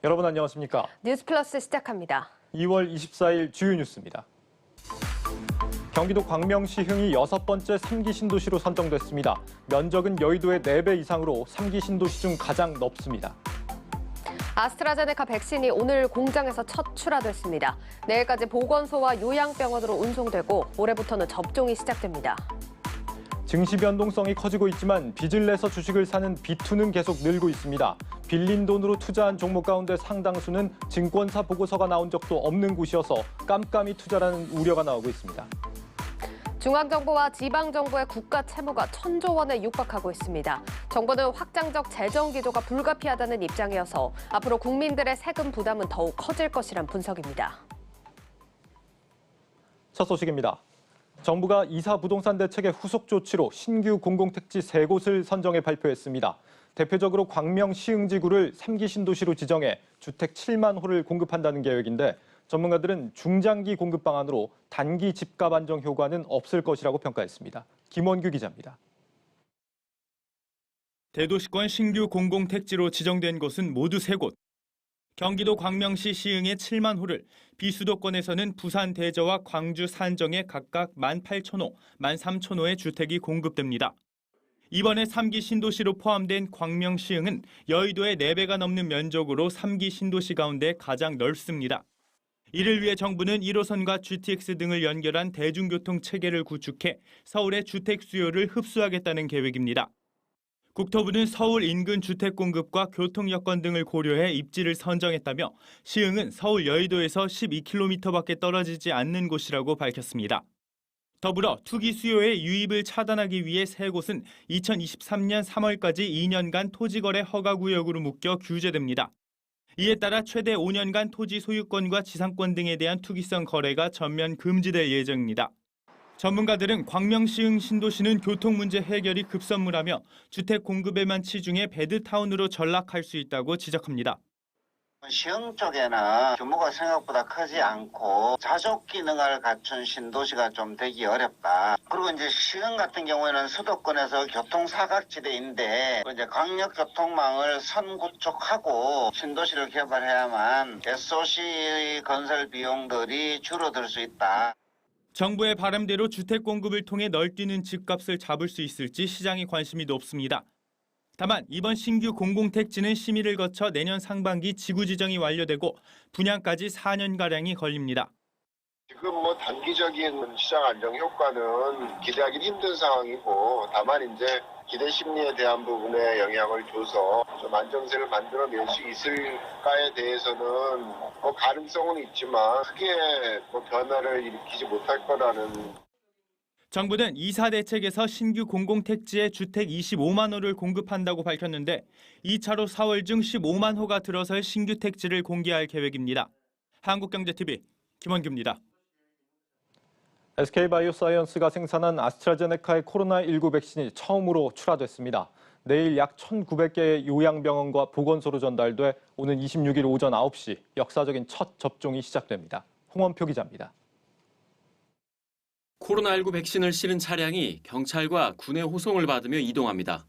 여러분 안녕하십니까? 뉴스 플러스 시작합니다. 2월 24일 주요 뉴스입니다. 경기도 광명시흥이 6번째 3기 신도시로 선정됐습니다. 면적은 여의도의 4배 이상으로 3기 신도시 중 가장 넓습니다. 아스트라제네카 백신이 오늘 공장에서 첫 출하됐습니다. 내일까지 보건소와 요양병원으로 운송되고 올해부터는 접종이 시작됩니다. 증시 변동성이 커지고 있지만 빚을 내서 주식을 사는 비투는 계속 늘고 있습니다. 빌린 돈으로 투자한 종목 가운데 상당수는 증권사 보고서가 나온 적도 없는 곳이어서 깜깜이 투자라는 우려가 나오고 있습니다. 중앙정부와 지방정부의 국가 채무가 1,000조 원에 육박하고 있습니다. 정부는 확장적 재정 기조가 불가피하다는 입장이어서 앞으로 국민들의 세금 부담은 더욱 커질 것이란 분석입니다. 첫 소식입니다. 정부가 이사 부동산 대책의 후속 조치로 신규 공공택지 3곳을 선정해 발표했습니다. 대표적으로 광명 시흥지구를 3기 신도시로 지정해 주택 7만 호를 공급한다는 계획인데 전문가들은 중장기 공급 방안으로 단기 집값 안정 효과는 없을 것이라고 평가했습니다. 김원규 기자입니다. 대도시권 신규 공공택지로 지정된 곳은 모두 3곳. 경기도 광명시 시흥의 7만 호를, 비수도권에서는 부산 대저와 광주 산정에 각각 18,000호, 13,000호의 주택이 공급됩니다. 이번에 3기 신도시로 포함된 광명 시흥은 여의도의 4배가 넘는 면적으로 3기 신도시 가운데 가장 넓습니다. 이를 위해 정부는 1호선과 GTX 등을 연결한 대중교통 체계를 구축해 서울의 주택 수요를 흡수하겠다는 계획입니다. 국토부는 서울 인근 주택 공급과 교통 여건 등을 고려해 입지를 선정했다며 시흥은 서울 여의도에서 12km밖에 떨어지지 않는 곳이라고 밝혔습니다. 더불어 투기 수요의 유입을 차단하기 위해 3곳은 2023년 3월까지 2년간 토지거래 허가구역으로 묶여 규제됩니다. 이에 따라 최대 5년간 토지 소유권과 지상권 등에 대한 투기성 거래가 전면 금지될 예정입니다. 전문가들은 광명 시흥 신도시는 교통 문제 해결이 급선무라며 주택 공급에만 치중해 베드타운으로 전락할 수 있다고 지적합니다. 시흥 쪽에는 규모가 생각보다 크지 않고 자족 기능을 갖춘 신도시가 좀 되기 어렵다. 그리고 이제 시흥 같은 경우에는 수도권에서 교통 사각지대인데 이제 광역 교통망을 선구축하고 신도시를 개발해야만 SOC 건설 비용들이 줄어들 수 있다. 정부의 바람대로 주택 공급을 통해 널뛰는 집값을 잡을 수 있을지 시장의 관심이 높습니다. 다만 이번 신규 공공택지는 심의를 거쳐 내년 상반기 지구 지정이 완료되고 분양까지 4년가량이 걸립니다. 지금 단기적인 시장 안정 효과는 기대하기는 힘든 상황이고 다만 이제 기대 심리에 대한 부분에 영향을 줘서 좀 안정세를 만들어낼 수 있을까에 대해서는 가능성은 있지만 크게 변화를 일으키지 못할 거라는. 정부는 이사 대책에서 신규 공공택지에 주택 25만 호를 공급한다고 밝혔는데 2차로 4월 중 15만 호가 들어설 신규 택지를 공개할 계획입니다. 한국경제TV 김원규입니다. SK바이오사이언스가 생산한 아스트라제네카의 코로나19 백신이 처음으로 출하됐습니다. 내일 약 1,900개의 요양병원과 보건소로 전달돼 오는 26일 오전 9시 역사적인 첫 접종이 시작됩니다. 홍원표 기자입니다. 코로나19 백신을 실은 차량이 경찰과 군의 호송을 받으며 이동합니다.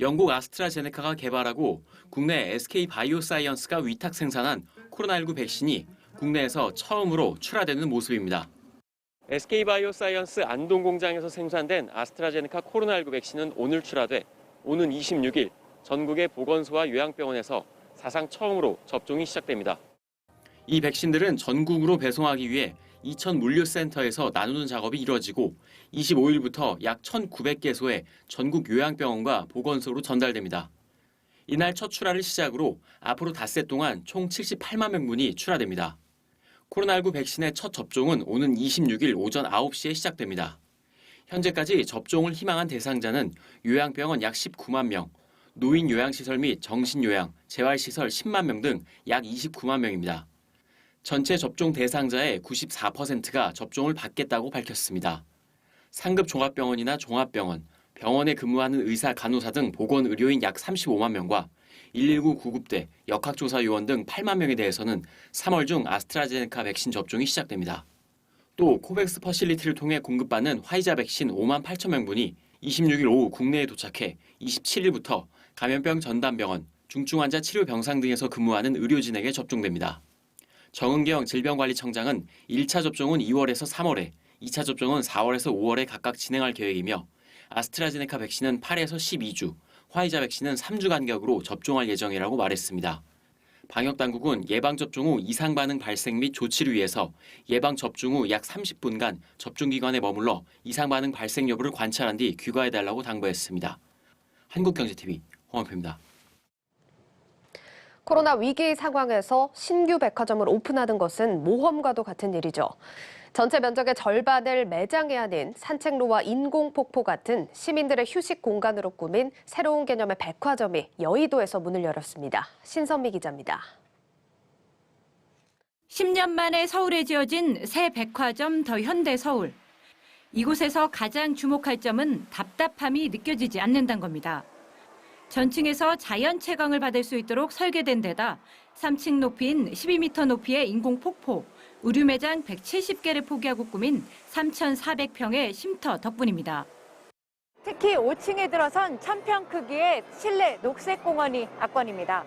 영국 아스트라제네카가 개발하고 국내 SK바이오사이언스가 위탁 생산한 코로나19 백신이 국내에서 처음으로 출하되는 모습입니다. SK바이오사이언스 안동 공장에서 생산된 아스트라제네카 코로나19 백신은 오늘 출하돼 오는 26일 전국의 보건소와 요양병원에서 사상 처음으로 접종이 시작됩니다. 이 백신들은 전국으로 배송하기 위해 이천 물류센터에서 나누는 작업이 이뤄지고 25일부터 약 1,900개소의 전국 요양병원과 보건소로 전달됩니다. 이날 첫 출하를 시작으로 앞으로 닷새 동안 총 78만 명분이 출하됩니다. 코로나19 백신의 첫 접종은 오는 26일 오전 9시에 시작됩니다. 현재까지 접종을 희망한 대상자는 요양병원 약 19만 명, 노인 요양시설 및 정신요양, 재활시설 10만 명 등 약 29만 명입니다. 전체 접종 대상자의 94%가 접종을 받겠다고 밝혔습니다. 상급 종합병원이나 종합병원, 병원에 근무하는 의사, 간호사 등 보건의료인 약 35만 명과 119 구급대, 역학조사 요원 등 8만 명에 대해서는 3월 중 아스트라제네카 백신 접종이 시작됩니다. 또 코백스 퍼실리티를 통해 공급받는 화이자 백신 5만 8천 명분이 26일 오후 국내에 도착해 27일부터 감염병 전담병원, 중증 환자 치료 병상 등에서 근무하는 의료진에게 접종됩니다. 정은경 질병관리청장은 1차 접종은 2월에서 3월에, 2차 접종은 4월에서 5월에 각각 진행할 계획이며 아스트라제네카 백신은 8에서 12주, 화이자 백신은 3주 간격으로 접종할 예정이라고 말했습니다. 방역당국은 예방접종 후 이상 반응 발생 및 조치를 위해서 예방접종 후 약 30분간 접종기관에 머물러 이상 반응 발생 여부를 관찰한 뒤 귀가해달라고 당부했습니다. 한국경제TV 홍원표입니다. 코로나 위기 상황에서 신규 백화점을 오픈하는 것은 모험과도 같은 일이죠. 전체 면적의 절반을 매장이 아닌 산책로와 인공폭포 같은 시민들의 휴식 공간으로 꾸민 새로운 개념의 백화점이 여의도에서 문을 열었습니다. 신선미 기자입니다. 10년 만에 서울에 지어진 새 백화점 더 현대 서울. 이곳에서 가장 주목할 점은 답답함이 느껴지지 않는다는 겁니다. 전층에서 자연 채광을 받을 수 있도록 설계된 데다 3층 높이인 12m 높이의 인공폭포, 의류 매장 170개를 포기하고 꾸민 3,400평의 쉼터 덕분입니다. 특히 5층에 들어선 1000평 크기의 실내 녹색공원이 압권입니다.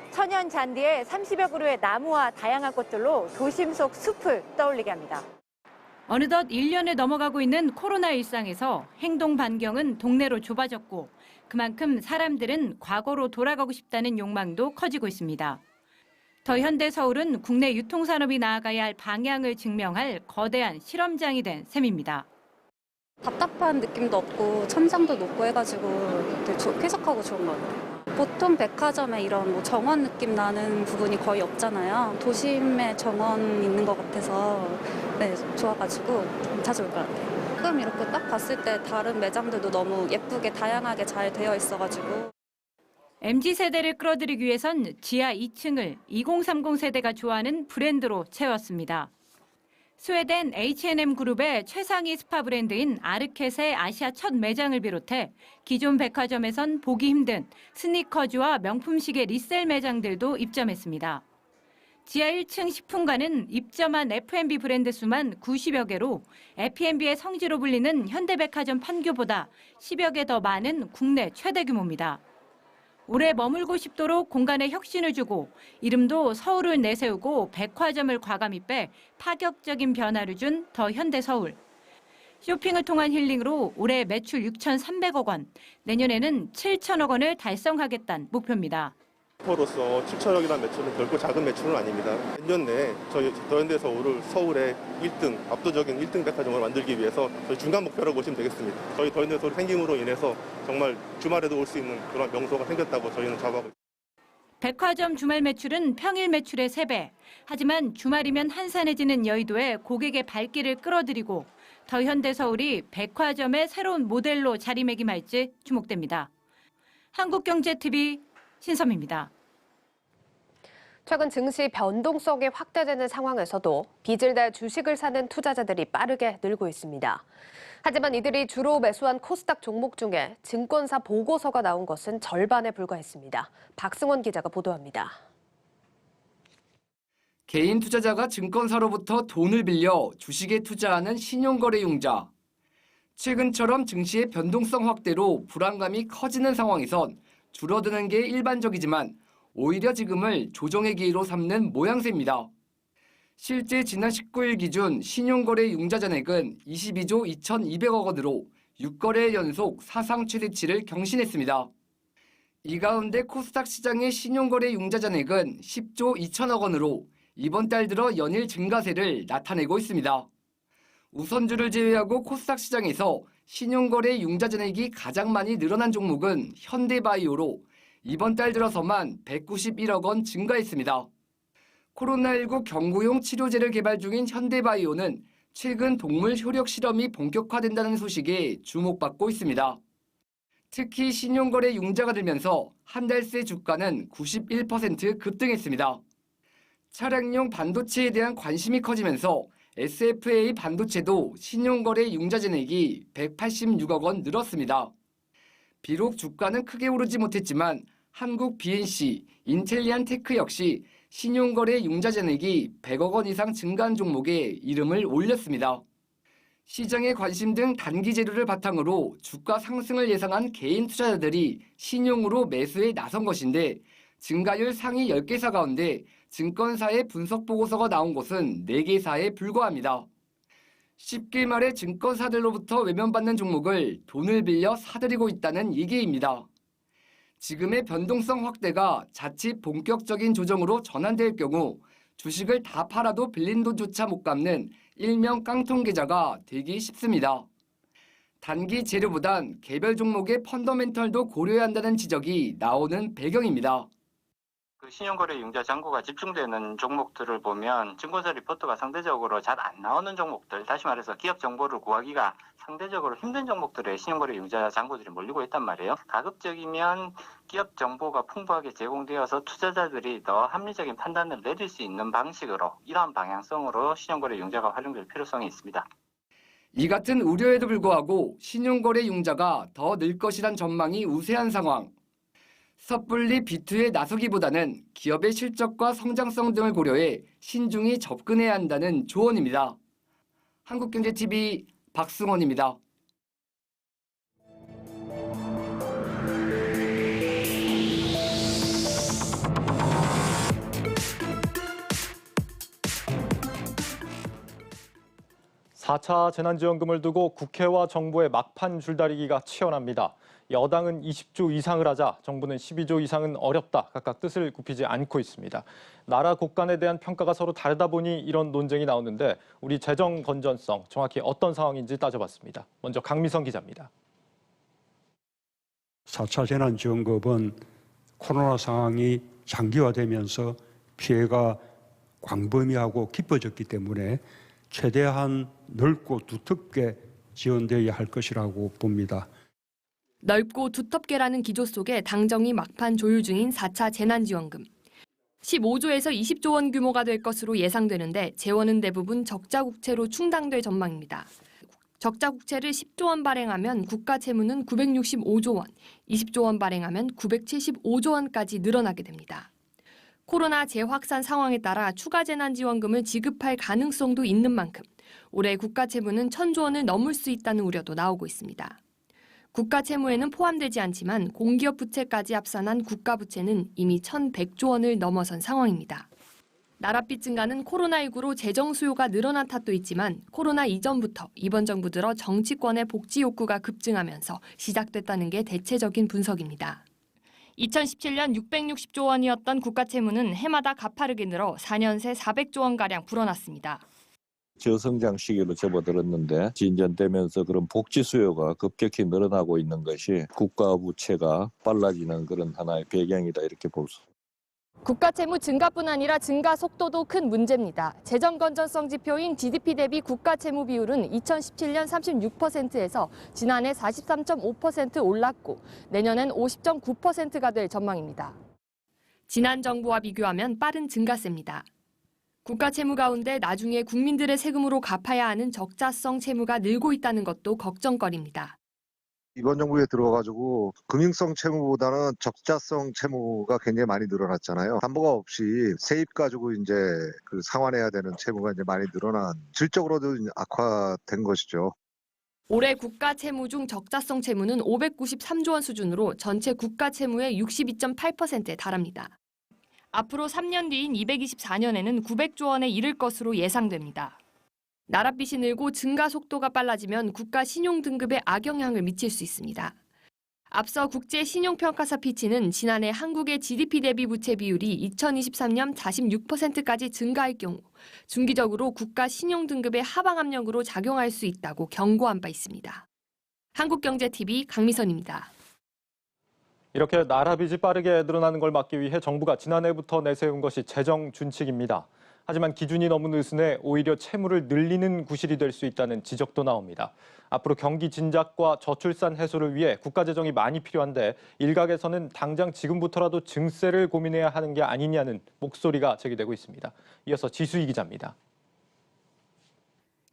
천연 잔디에 30여 그루의 나무와 다양한 꽃들로 도심 속 숲을 떠올리게 합니다. 어느덧 1년을 넘어가고 있는 코로나 일상에서 행동 반경은 동네로 좁아졌고 그만큼 사람들은 과거로 돌아가고 싶다는 욕망도 커지고 있습니다. 더 현대 서울은 국내 유통산업이 나아가야 할 방향을 증명할 거대한 실험장이 된 셈입니다. 답답한 느낌도 없고 천장도 높고 해가지고 되게 쾌적하고 좋은 것 같아요. 보통 백화점에 이런 뭐 정원 느낌 나는 부분이 거의 없잖아요. 도심에 정원 있는 것 같아서 네, 좋아가지고 자주 올 것 같아요. 지금 이렇게 딱 봤을 때 다른 매장들도 너무 예쁘게 다양하게 잘 되어 있어가지고. MZ세대를 끌어들이기 위해선 지하 2층을 2030 세대가 좋아하는 브랜드로 채웠습니다. 스웨덴 H&M 그룹의 최상위 스파 브랜드인 아르켓의 아시아 첫 매장을 비롯해 기존 백화점에선 보기 힘든 스니커즈와 명품 시계 리셀 매장들도 입점했습니다. 지하 1층 식품관은 입점한 F&B 브랜드 수만 90여 개로 F&B의 성지로 불리는 현대백화점 판교보다 10여 개 더 많은 국내 최대 규모입니다. 오래 머물고 싶도록 공간에 혁신을 주고 이름도 서울을 내세우고 백화점을 과감히 빼 파격적인 변화를 준 더 현대 서울. 쇼핑을 통한 힐링으로 올해 매출 6,300억 원, 내년에는 7천억 원을 달성하겠다는 목표입니다. 로서 7천억이라는 매출은 결코 작은 매출은 아닙니다. 내년 내에 저희 더현대 서울을 서울의 1등, 압도적인 1등 백화점을 만들기 위해서 저희 중간 목표라고 보시면 되겠습니다. 저희 더현대 서울 생김으로 인해서 정말 주말에도 올 수 있는 그런 명소가 생겼다고 저희는 자부하고 있습니다. 백화점 주말 매출은 평일 매출의 3배. 하지만 주말이면 한산해지는 여의도에 고객의 발길을 끌어들이고 더 현대 서울이 백화점의 새로운 모델로 자리매김할지 주목됩니다. 한국경제TV 신섬입니다. 최근 증시 변동성이 확대되는 상황에서도 빚을 내 주식을 사는 투자자들이 빠르게 늘고 있습니다. 하지만 이들이 주로 매수한 코스닥 종목 중에 증권사 보고서가 나온 것은 절반에 불과했습니다. 박승원 기자가 보도합니다. 개인 투자자가 증권사로부터 돈을 빌려 주식에 투자하는 신용거래융자. 최근처럼 증시의 변동성 확대로 불안감이 커지는 상황에선 줄어드는 게 일반적이지만 오히려 지금을 조정의 기회로 삼는 모양새입니다. 실제 지난 19일 기준 신용거래 융자 잔액은 22조 2,200억 원으로 6거래 연속 사상 최대치를 경신했습니다. 이 가운데 코스닥 시장의 신용거래 융자 잔액은 10조 2천억 원으로 이번 달 들어 연일 증가세를 나타내고 있습니다. 우선주를 제외하고 코스닥 시장에서 신용거래 융자 잔액이 가장 많이 늘어난 종목은 현대바이오로 이번 달 들어서만 191억 원 증가했습니다. 코로나19 경구용 치료제를 개발 중인 현대바이오는 최근 동물 효력 실험이 본격화된다는 소식에 주목받고 있습니다. 특히 신용거래 융자가 들면서 한 달 새 주가는 91% 급등했습니다. 차량용 반도체에 대한 관심이 커지면서 SFA 반도체도 신용거래 융자 잔액이 186억 원 늘었습니다. 비록 주가는 크게 오르지 못했지만 한국 BNC, 인텔리안 테크 역시 신용거래 융자 잔액이 100억 원 이상 증가한 종목에 이름을 올렸습니다. 시장의 관심 등 단기 재료를 바탕으로 주가 상승을 예상한 개인 투자자들이 신용으로 매수에 나선 것인데 증가율 상위 10개사 가운데 증권사의 분석 보고서가 나온 곳은 4개사에 불과합니다. 쉽게 말해 증권사들로부터 외면받는 종목을 돈을 빌려 사들이고 있다는 얘기입니다. 지금의 변동성 확대가 자칫 본격적인 조정으로 전환될 경우 주식을 다 팔아도 빌린 돈조차 못 갚는 일명 깡통 계좌가 되기 쉽습니다. 단기 재료보단 개별 종목의 펀더멘털도 고려해야 한다는 지적이 나오는 배경입니다. 신용거래 융자 잔고가 집중되는 종목들을 보면 증권사 리포트가 상대적으로 잘 안 나오는 종목들, 다시 말해서 기업 정보를 구하기가 상대적으로 힘든 종목들의 신용거래 융자 잔고들이 몰리고 있단 말이에요. 가급적이면 기업 정보가 풍부하게 제공되어서 투자자들이 더 합리적인 판단을 내릴 수 있는 방식으로 이러한 방향성으로 신용거래 융자가 활용될 필요성이 있습니다. 이 같은 우려에도 불구하고 신용거래 융자가 더 늘 것이란 전망이 우세한 상황. 섣불리 비투에 나서기보다는 기업의 실적과 성장성 등을 고려해 신중히 접근해야 한다는 조언입니다. 한국경제TV 박승원입니다. (4차) 재난지원금을 두고 국회와 정부의 막판 줄다리기가 치열합니다. 여당은 20조 이상을 하자 정부는 12조 이상은 어렵다 각각 뜻을 굽히지 않고 있습니다. 나라 곳간에 대한 평가가 서로 다르다 보니 이런 논쟁이 나오는데 우리 재정 건전성 정확히 어떤 상황인지 따져봤습니다. 먼저 강미성 기자입니다. 4차 재난지원금은 코로나 상황이 장기화되면서 피해가 광범위하고 깊어졌기 때문에 최대한 넓고 두텁게 지원되어야 할 것이라고 봅니다. 넓고 두텁게라는 기조 속에 당정이 막판 조율 중인 4차 재난지원금. 15조에서 20조 원 규모가 될 것으로 예상되는데 재원은 대부분 적자국채로 충당될 전망입니다. 적자국채를 10조 원 발행하면 국가 채무는 965조 원, 20조 원 발행하면 975조 원까지 늘어나게 됩니다. 코로나 재확산 상황에 따라 추가 재난지원금을 지급할 가능성도 있는 만큼 올해 국가 채무는 1,000조 원을 넘을 수 있다는 우려도 나오고 있습니다. 국가 채무에는 포함되지 않지만 공기업 부채까지 합산한 국가 부채는 이미 1,100조 원을 넘어선 상황입니다. 나랏빚 증가는 코로나19로 재정 수요가 늘어난 탓도 있지만 코로나 이전부터 이번 정부 들어 정치권의 복지 욕구가 급증하면서 시작됐다는 게 대체적인 분석입니다. 2017년 660조 원이었던 국가 채무는 해마다 가파르게 늘어 4년 새 400조 원가량 불어났습니다. 저성장 시기로 접어들었는데 진전되면서 그런 복지 수요가 급격히 늘어나고 있는 것이 국가 부채가 빨라지는 그런 하나의 배경이다 이렇게 볼 수 있습니다. 국가 채무 증가뿐 아니라 증가 속도도 큰 문제입니다. 재정 건전성 지표인 GDP 대비 국가 채무 비율은 2017년 36%에서 지난해 43.5% 올랐고 내년엔 50.9%가 될 전망입니다. 지난 정부와 비교하면 빠른 증가세입니다. 국가 채무 가운데 나중에 국민들의 세금으로 갚아야 하는 적자성 채무가 늘고 있다는 것도 걱정거리입니다. 이번 정부에 들어가지고 금융성 채무보다는 적자성 채무가 굉장히 많이 늘어났잖아요. 담보가 없이 세입 가지고 이제 그 상환해야 되는 채무가 이제 많이 늘어난 질적으로도 악화된 것이죠. 올해 국가 채무 중 적자성 채무는 593조 원 수준으로 전체 국가 채무의 62.8%에 달합니다. 앞으로 3년 뒤인 224년에는 900조 원에 이를 것으로 예상됩니다. 나랏빚이 늘고 증가 속도가 빨라지면 국가 신용 등급에 악영향을 미칠 수 있습니다. 앞서 국제신용평가사 피치는 지난해 한국의 GDP 대비 부채 비율이 2023년 46%까지 증가할 경우 중기적으로 국가 신용 등급의 하방 압력으로 작용할 수 있다고 경고한 바 있습니다. 한국경제TV 강미선입니다. 이렇게 나라빚이 빠르게 늘어나는 걸 막기 위해 정부가 지난해부터 내세운 것이 재정 준칙입니다. 하지만 기준이 너무 느슨해 오히려 채무를 늘리는 구실이 될 수 있다는 지적도 나옵니다. 앞으로 경기 진작과 저출산 해소를 위해 국가 재정이 많이 필요한데 일각에서는 당장 지금부터라도 증세를 고민해야 하는 게 아니냐는 목소리가 제기되고 있습니다. 이어서 지수희 기자입니다.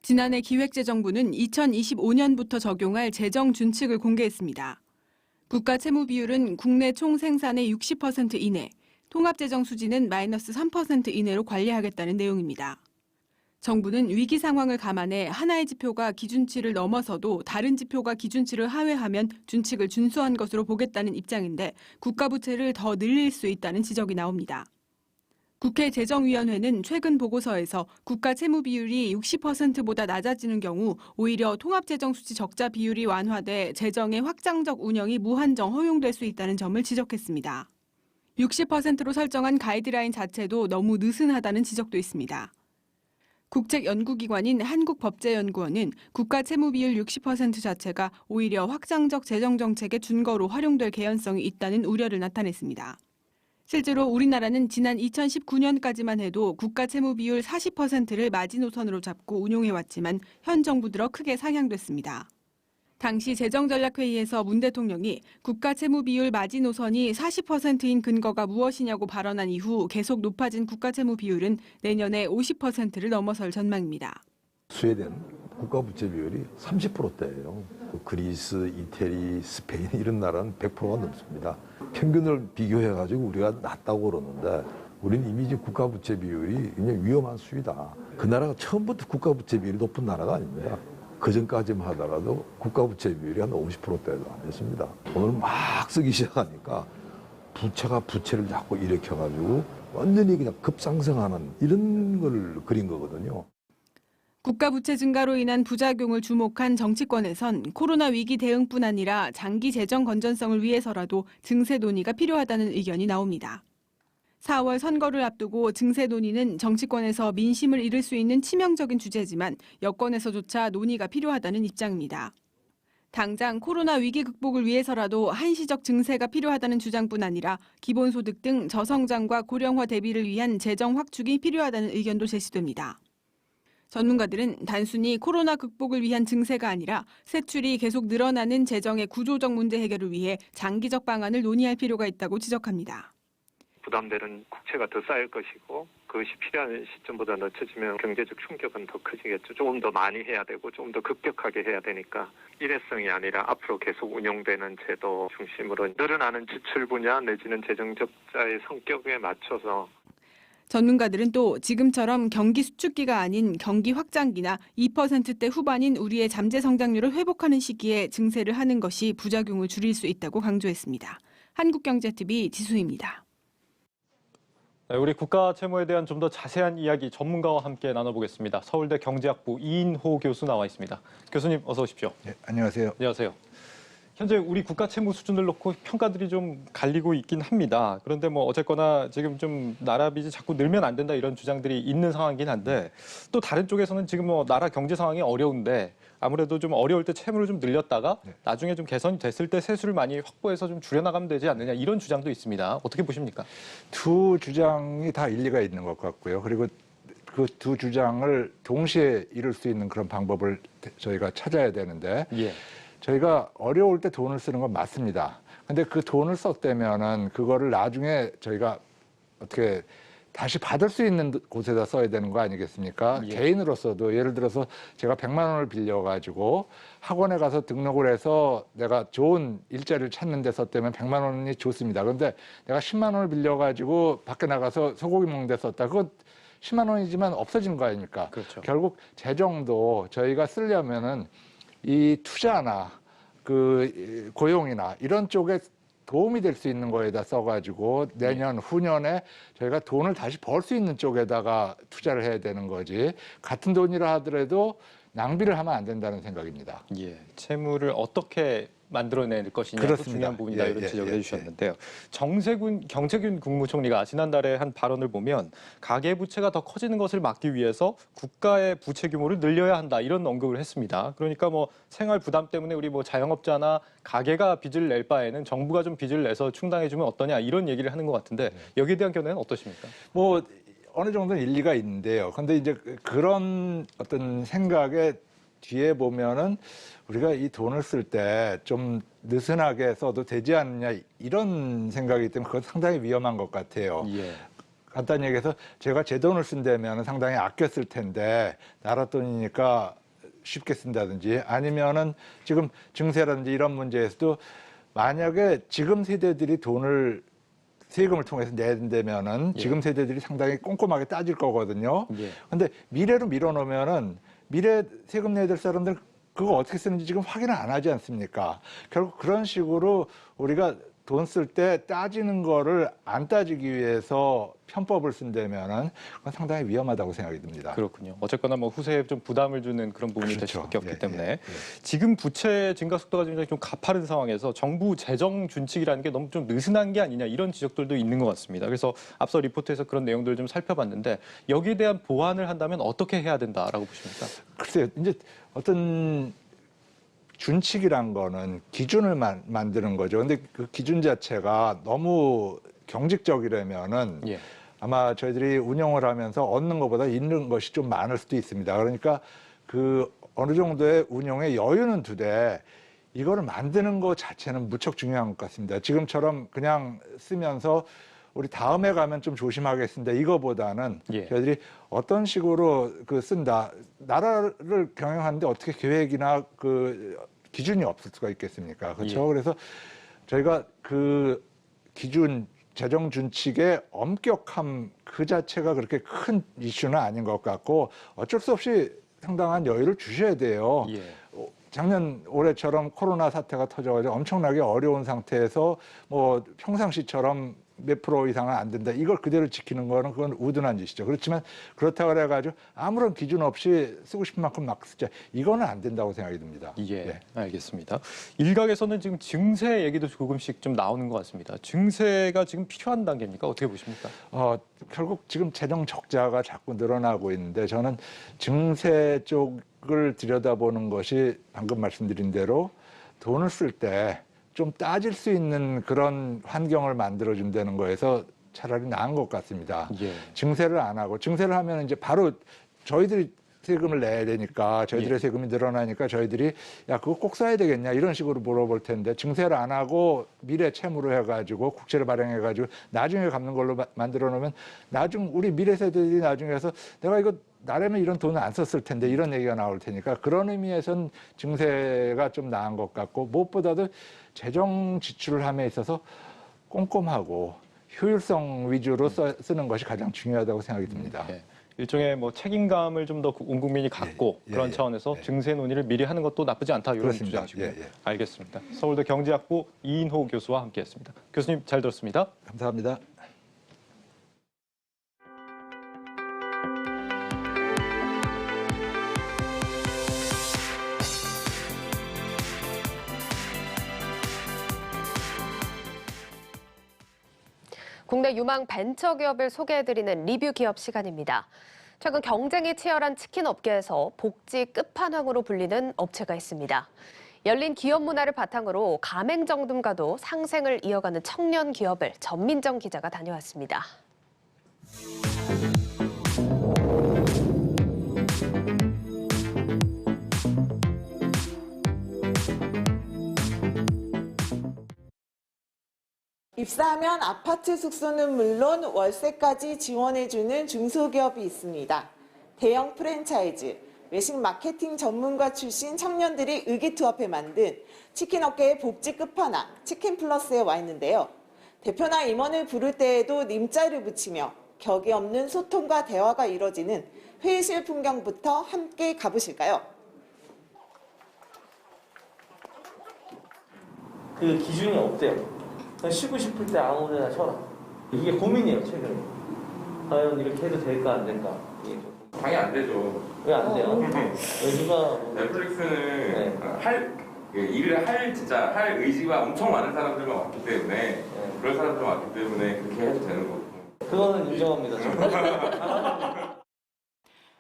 지난해 기획재정부는 2025년부터 적용할 재정 준칙을 공개했습니다. 국가 채무 비율은 국내 총 생산의 60% 이내, 통합재정 수지는 -3% 이내로 관리하겠다는 내용입니다. 정부는 위기 상황을 감안해 하나의 지표가 기준치를 넘어서도 다른 지표가 기준치를 하회하면 준칙을 준수한 것으로 보겠다는 입장인데 국가 부채를 더 늘릴 수 있다는 지적이 나옵니다. 국회 재정위원회는 최근 보고서에서 국가 채무 비율이 60%보다 낮아지는 경우 오히려 통합재정수치 적자 비율이 완화돼 재정의 확장적 운영이 무한정 허용될 수 있다는 점을 지적했습니다. 60%로 설정한 가이드라인 자체도 너무 느슨하다는 지적도 있습니다. 국책연구기관인 한국법제연구원은 국가 채무 비율 60% 자체가 오히려 확장적 재정정책의 준거로 활용될 개연성이 있다는 우려를 나타냈습니다. 실제로 우리나라는 지난 2019년까지만 해도 국가 채무 비율 40%를 마지노선으로 잡고 운용해왔지만 현 정부 들어 크게 상향됐습니다. 당시 재정전략회의에서 문 대통령이 국가 채무 비율 마지노선이 40%인 근거가 무엇이냐고 발언한 이후 계속 높아진 국가 채무 비율은 내년에 50%를 넘어설 전망입니다. 스웨덴 국가 부채 비율이 30%대예요. 그리스, 이태리, 스페인 이런 나라는 100%가 넘습니다. 평균을 비교해가지고 우리가 낮다고 그러는데 우리는 이미 지금 국가 부채 비율이 굉장히 위험한 수위다. 그 나라가 처음부터 국가 부채 비율이 높은 나라가 아닙니다. 그 전까지만 하더라도 국가 부채 비율이 한 50%대도 안 됐습니다. 오늘 막 쓰기 시작하니까 부채가 부채를 자꾸 일으켜가지고 완전히 그냥 급상승하는 이런 걸 그린 거거든요. 국가 부채 증가로 인한 부작용을 주목한 정치권에선 코로나 위기 대응뿐 아니라 장기 재정 건전성을 위해서라도 증세 논의가 필요하다는 의견이 나옵니다. 4월 선거를 앞두고 증세 논의는 정치권에서 민심을 잃을 수 있는 치명적인 주제지만 여권에서조차 논의가 필요하다는 입장입니다. 당장 코로나 위기 극복을 위해서라도 한시적 증세가 필요하다는 주장뿐 아니라 기본소득 등 저성장과 고령화 대비를 위한 재정 확축이 필요하다는 의견도 제시됩니다. 전문가들은 단순히 코로나 극복을 위한 증세가 아니라 세출이 계속 늘어나는 재정의 구조적 문제 해결을 위해 장기적 방안을 논의할 필요가 있다고 지적합니다. 부담되는 국채가 더 쌓일 것이고 그것이 필요한 시점보다 늦춰지면 경제적 충격은 더 커지겠죠. 조금 더 많이 해야 되고 조금 더 급격하게 해야 되니까 일회성이 아니라 앞으로 계속 운용되는 제도 중심으로 늘어나는 지출 분야 내지는 재정 적자의 성격에 맞춰서 전문가들은 또 지금처럼 경기 수축기가 아닌 경기 확장기나 2%대 후반인 우리의 잠재 성장률을 회복하는 시기에 증세를 하는 것이 부작용을 줄일 수 있다고 강조했습니다. 한국경제TV 지수입니다. 네, 우리 국가 채무에 대한 좀 더 자세한 이야기 전문가와 함께 나눠보겠습니다. 서울대 경제학부 이인호 교수 나와 있습니다. 교수님 어서 오십시오. 네, 안녕하세요. 안녕하세요. 현재 우리 국가 채무 수준을 놓고 평가들이 좀 갈리고 있긴 합니다. 그런데 뭐 어쨌거나 지금 좀 나라 빚이 자꾸 늘면 안 된다 이런 주장들이 있는 상황이긴 한데 또 다른 쪽에서는 지금 뭐 나라 경제 상황이 어려운데 아무래도 좀 어려울 때 채무를 좀 늘렸다가 나중에 좀 개선이 됐을 때 세수를 많이 확보해서 좀 줄여나가면 되지 않느냐 이런 주장도 있습니다. 어떻게 보십니까? 두 주장이 다 일리가 있는 것 같고요. 그리고 그 두 주장을 동시에 이룰 수 있는 그런 방법을 저희가 찾아야 되는데 저희가 어려울 때 돈을 쓰는 건 맞습니다. 근데 그 돈을 썼다면은 그거를 나중에 저희가 어떻게 다시 받을 수 있는 곳에다 써야 되는 거 아니겠습니까? 개인으로서도 예를 들어서 제가 100만 원을 빌려가지고 학원에 가서 등록을 해서 내가 좋은 일자리를 찾는 데 썼다면 100만 원이 좋습니다. 그런데 내가 10만 원을 빌려가지고 밖에 나가서 소고기 먹는 데 썼다. 그거 10만 원이지만 없어지는 거 아닙니까? 그렇죠. 결국 재정도 저희가 쓰려면은 이 투자나 그 고용이나 이런 쪽에 도움이 될 수 있는 거에다 써가지고 내년 후년에 저희가 돈을 다시 벌 수 있는 쪽에다가 투자를 해야 되는 거지 같은 돈이라 하더라도 낭비를 하면 안 된다는 생각입니다. 예, 채무를 어떻게 만들어낼 것이냐도 중요한 부분이다 이런 지적을 해주셨는데요. 정세균 국무총리가 지난달에 한 발언을 보면 가계부채가 더 커지는 것을 막기 위해서 국가의 부채 규모를 늘려야 한다 이런 언급을 했습니다. 그러니까 뭐 생활 부담 때문에 우리 뭐 자영업자나 가게가 빚을 낼 바에는 정부가 좀 빚을 내서 충당해주면 어떠냐 이런 얘기를 하는 것 같은데 여기에 대한 견해는 어떠십니까? 뭐 어느 정도는 일리가 있는데요. 근데 이제 그런 어떤 생각에 뒤에 보면은 우리가 이 돈을 쓸 때 좀 느슨하게 써도 되지 않느냐 이런 생각이기 때문에 그건 상당히 위험한 것 같아요. 간단히 얘기해서 제가 제 돈을 쓴다면 상당히 아껴 쓸 텐데 나라 돈이니까 쉽게 쓴다든지 아니면은 지금 증세라든지 이런 문제에서도 만약에 지금 세대들이 돈을 세금을 통해서 내는다면은 지금 세대들이 상당히 꼼꼼하게 따질 거거든요. 근데 미래로 밀어놓으면은 미래 세금 내야 될 사람들 그거 어떻게 쓰는지 지금 확인을 안 하지 않습니까? 결국 그런 식으로 우리가 돈 쓸 때 따지는 거를 안 따지기 위해서 편법을 쓴다면은 그건 상당히 위험하다고 생각이 듭니다. 그렇군요. 어쨌거나 뭐 후세에 좀 부담을 주는 그런 부분이 될 수밖에 없기 때문에 지금 부채 증가 속도가 굉장히 좀 가파른 상황에서 정부 재정 준칙이라는 게 너무 좀 느슨한 게 아니냐 이런 지적들도 있는 것 같습니다. 그래서 앞서 리포트에서 그런 내용들을 좀 살펴봤는데 여기에 대한 보완을 한다면 어떻게 해야 된다라고 보십니까? 글쎄요, 이제 어떤 준칙이란 거는 기준을 만드는 거죠. 근데 그 기준 자체가 너무 경직적이라면은 아마 저희들이 운영을 하면서 얻는 것보다 잃는 것이 좀 많을 수도 있습니다. 그러니까 그 어느 정도의 운영의 여유는 두되 이거를 만드는 것 자체는 무척 중요한 것 같습니다. 지금처럼 그냥 쓰면서 우리 다음에 가면 좀 조심하겠습니다. 이거보다는 저희들이 어떤 식으로 그 쓴다. 나라를 경영하는데 어떻게 계획이나 그 기준이 없을 수가 있겠습니까? 그렇죠. 그래서 저희가 그 기준 재정 준칙의 엄격함 그 자체가 그렇게 큰 이슈는 아닌 것 같고 어쩔 수 없이 상당한 여유를 주셔야 돼요. 작년 올해처럼 코로나 사태가 터져가지고 엄청나게 어려운 상태에서 뭐 평상시처럼 몇 프로 이상은 안 된다. 이걸 그대로 지키는 거는 그건 우둔한 짓이죠. 그렇지만 그렇다고 해가지고 아무런 기준 없이 쓰고 싶은 만큼 막 쓰자. 이거는 안 된다고 생각이 듭니다. 알겠습니다. 일각에서는 지금 증세 얘기도 조금씩 좀 나오는 것 같습니다. 증세가 지금 필요한 단계입니까? 어떻게 보십니까? 결국 지금 재정 적자가 자꾸 늘어나고 있는데 저는 증세 쪽을 들여다보는 것이 방금 말씀드린 대로 돈을 쓸 때 좀 따질 수 있는 그런 환경을 만들어준다는 거에서 차라리 나은 것 같습니다. 증세를 안 하고 증세를 하면 이제 바로 저희들이 세금을 내야 되니까 저희들의 세금이 늘어나니까 저희들이 야 그거 꼭 써야 되겠냐 이런 식으로 물어볼 텐데 증세를 안 하고 미래 채무로 해가지고 국채를 발행해가지고 나중에 갚는 걸로 만들어 놓으면 나중 우리 미래 세대들이 나중에서 내가 이거 나라면 이런 돈을 안 썼을 텐데 이런 얘기가 나올 테니까 그런 의미에선 증세가 좀 나은 것 같고 무엇보다도 재정 지출을 함에 있어서 꼼꼼하고 효율성 위주로 쓰는 것이 가장 중요하다고 생각이 듭니다. 일종의 뭐 책임감을 좀 더 온 국민이 갖고 그런 차원에서 증세 논의를 미리 하는 것도 나쁘지 않다 이런 주장이시고요. 알겠습니다. 서울대 경제학부 이인호 교수와 함께했습니다. 교수님 잘 들었습니다. 감사합니다. 국내 유망 벤처기업을 소개해드리는 리뷰 기업 시간입니다. 최근 경쟁이 치열한 치킨 업계에서 복지 끝판왕으로 불리는 업체가 있습니다. 열린 기업 문화를 바탕으로 가맹점등과도 상생을 이어가는 청년 기업을 전민정 기자가 다녀왔습니다. 입사하면 아파트 숙소는 물론 월세까지 지원해주는 중소기업이 있습니다. 대형 프랜차이즈, 외식 마케팅 전문가 출신 청년들이 의기투합해 만든 치킨 업계의 복지 끝판왕 치킨 플러스에 와 있는데요. 대표나 임원을 부를 때에도 님자를 붙이며 격이 없는 소통과 대화가 이뤄지는 회의실 풍경부터 함께 가보실까요? 그 기준이 없대요. 그냥 쉬고 싶을 때 아무 데나 쉬어라. 이게 고민이에요, 최근에. 과연 이렇게 해도 될까, 안 될까? 당연히 안 되죠. 왜 안 돼요? 이유가 넷플릭스는 일을 진짜 할 의지가 엄청 많은 사람들만 왔기 때문에 그런 사람들 왔기 때문에 그렇게 해도 되는 거고. 그거는 인정합니다.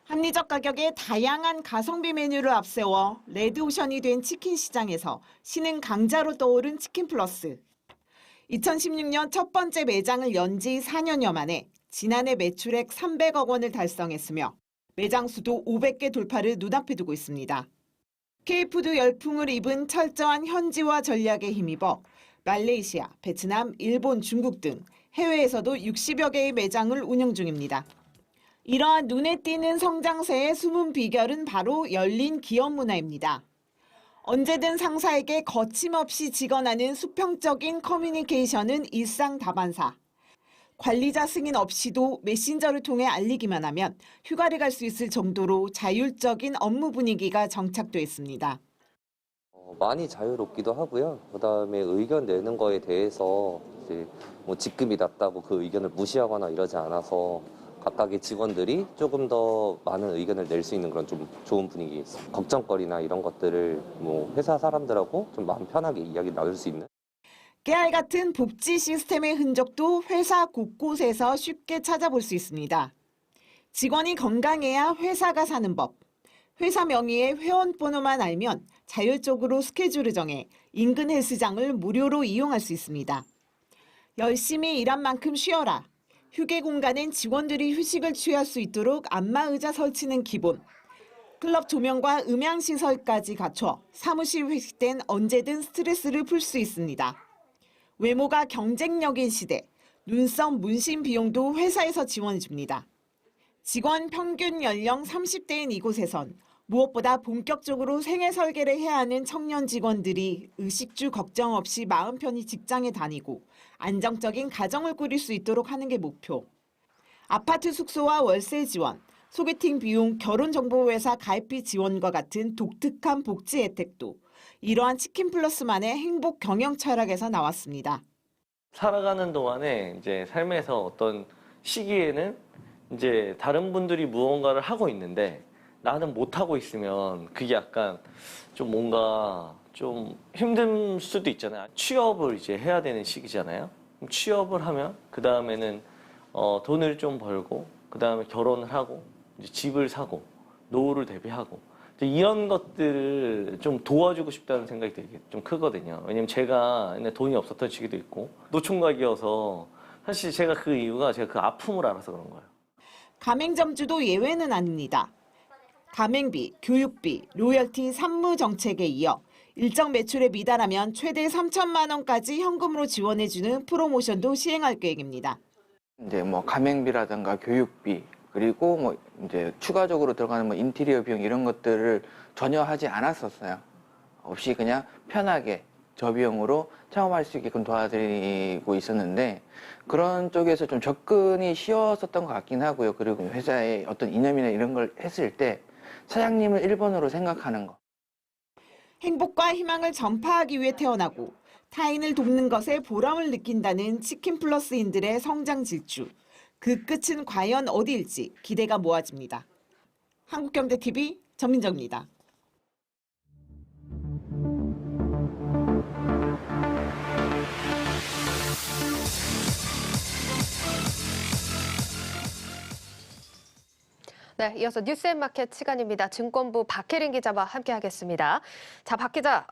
합리적 가격에 다양한 가성비 메뉴를 앞세워 레드오션이 된 치킨 시장에서 신흥 강자로 떠오른 치킨 플러스. 2016년 첫 번째 매장을 연 지 4년여 만에 지난해 매출액 300억 원을 달성했으며 매장 수도 500개 돌파를 눈앞에 두고 있습니다. K푸드 열풍을 입은 철저한 현지화 전략에 힘입어 말레이시아, 베트남, 일본, 중국 등 해외에서도 60여 개의 매장을 운영 중입니다. 이러한 눈에 띄는 성장세의 숨은 비결은 바로 열린 기업 문화입니다. 언제든 상사에게 거침없이 직언하는 수평적인 커뮤니케이션은 일상다반사. 관리자 승인 없이도 메신저를 통해 알리기만 하면 휴가를 갈 수 있을 정도로 자율적인 업무 분위기가 정착돼 있습니다. 많이 자유롭기도 하고요. 그다음에 의견 내는 거에 대해서 이제 뭐 직급이 낮다고 그 의견을 무시하거나 이러지 않아서 각각의 직원들이 조금 더 많은 의견을 낼 수 있는 그런 좀 좋은 분위기, 걱정거리나 이런 것들을 뭐 회사 사람들하고 좀 마음 편하게 이야기 나눌 수 있는. 깨알 같은 복지 시스템의 흔적도 회사 곳곳에서 쉽게 찾아볼 수 있습니다. 직원이 건강해야 회사가 사는 법. 회사 명의의 회원번호만 알면 자율적으로 스케줄을 정해 인근 헬스장을 무료로 이용할 수 있습니다. 열심히 일한 만큼 쉬어라. 휴게 공간엔 직원들이 휴식을 취할 수 있도록 안마의자 설치는 기본. 클럽 조명과 음향시설까지 갖춰 사무실 회식 땐 언제든 스트레스를 풀 수 있습니다. 외모가 경쟁력인 시대, 눈썹 문신 비용도 회사에서 지원해줍니다. 직원 평균 연령 30대인 이곳에선 무엇보다 본격적으로 생애 설계를 해야 하는 청년 직원들이 의식주 걱정 없이 마음 편히 직장에 다니고 안정적인 가정을 꾸릴 수 있도록 하는 게 목표. 아파트 숙소와 월세 지원, 소개팅 비용, 결혼정보회사 가입비 지원과 같은 독특한 복지 혜택도 이러한 치킨 플러스만의 행복 경영 철학에서 나왔습니다. 살아가는 동안에 이제 삶에서 어떤 시기에는 이제 다른 분들이 무언가를 하고 있는데 나는 못 하고 있으면 그게 약간 좀 뭔가 좀 힘든 수도 있잖아요. 취업을 이제 해야 되는 시기잖아요. 취업을 하면 그 다음에는 돈을 좀 벌고 그 다음에 결혼을 하고 이제 집을 사고 노후를 대비하고 이런 것들을 좀 도와주고 싶다는 생각이 되게 좀 크거든요. 왜냐면 제가 옛날에 돈이 없었던 시기도 있고 노총각이어서 사실 제가 그 이유가 제가 그 아픔을 알아서 그런 거예요. 가맹점주도 예외는 아닙니다. 가맹비, 교육비, 로열티, 산무 정책에 이어 일정 매출에 미달하면 최대 3천만 원까지 현금으로 지원해주는 프로모션도 시행할 계획입니다. 이제 뭐 가맹비라든가 교육비 그리고 뭐 이제 추가적으로 들어가는 뭐 인테리어 비용 이런 것들을 전혀 하지 않았었어요. 없이 그냥 편하게 저비용으로 창업할 수 있게끔 도와드리고 있었는데 그런 쪽에서 좀 접근이 쉬웠었던 것 같긴 하고요. 그리고 회사의 어떤 이념이나 이런 걸 했을 때 사장님을 1번으로 생각하는 거. 행복과 희망을 전파하기 위해 태어나고 타인을 돕는 것에 보람을 느낀다는 치킨 플러스인들의 성장 질주. 그 끝은 과연 어디일지 기대가 모아집니다. 한국경제TV 전민정입니다. 네, 이어서 뉴스앤마켓 시간입니다. 증권부 박혜린 기자와 함께하겠습니다. 자, 박 기자,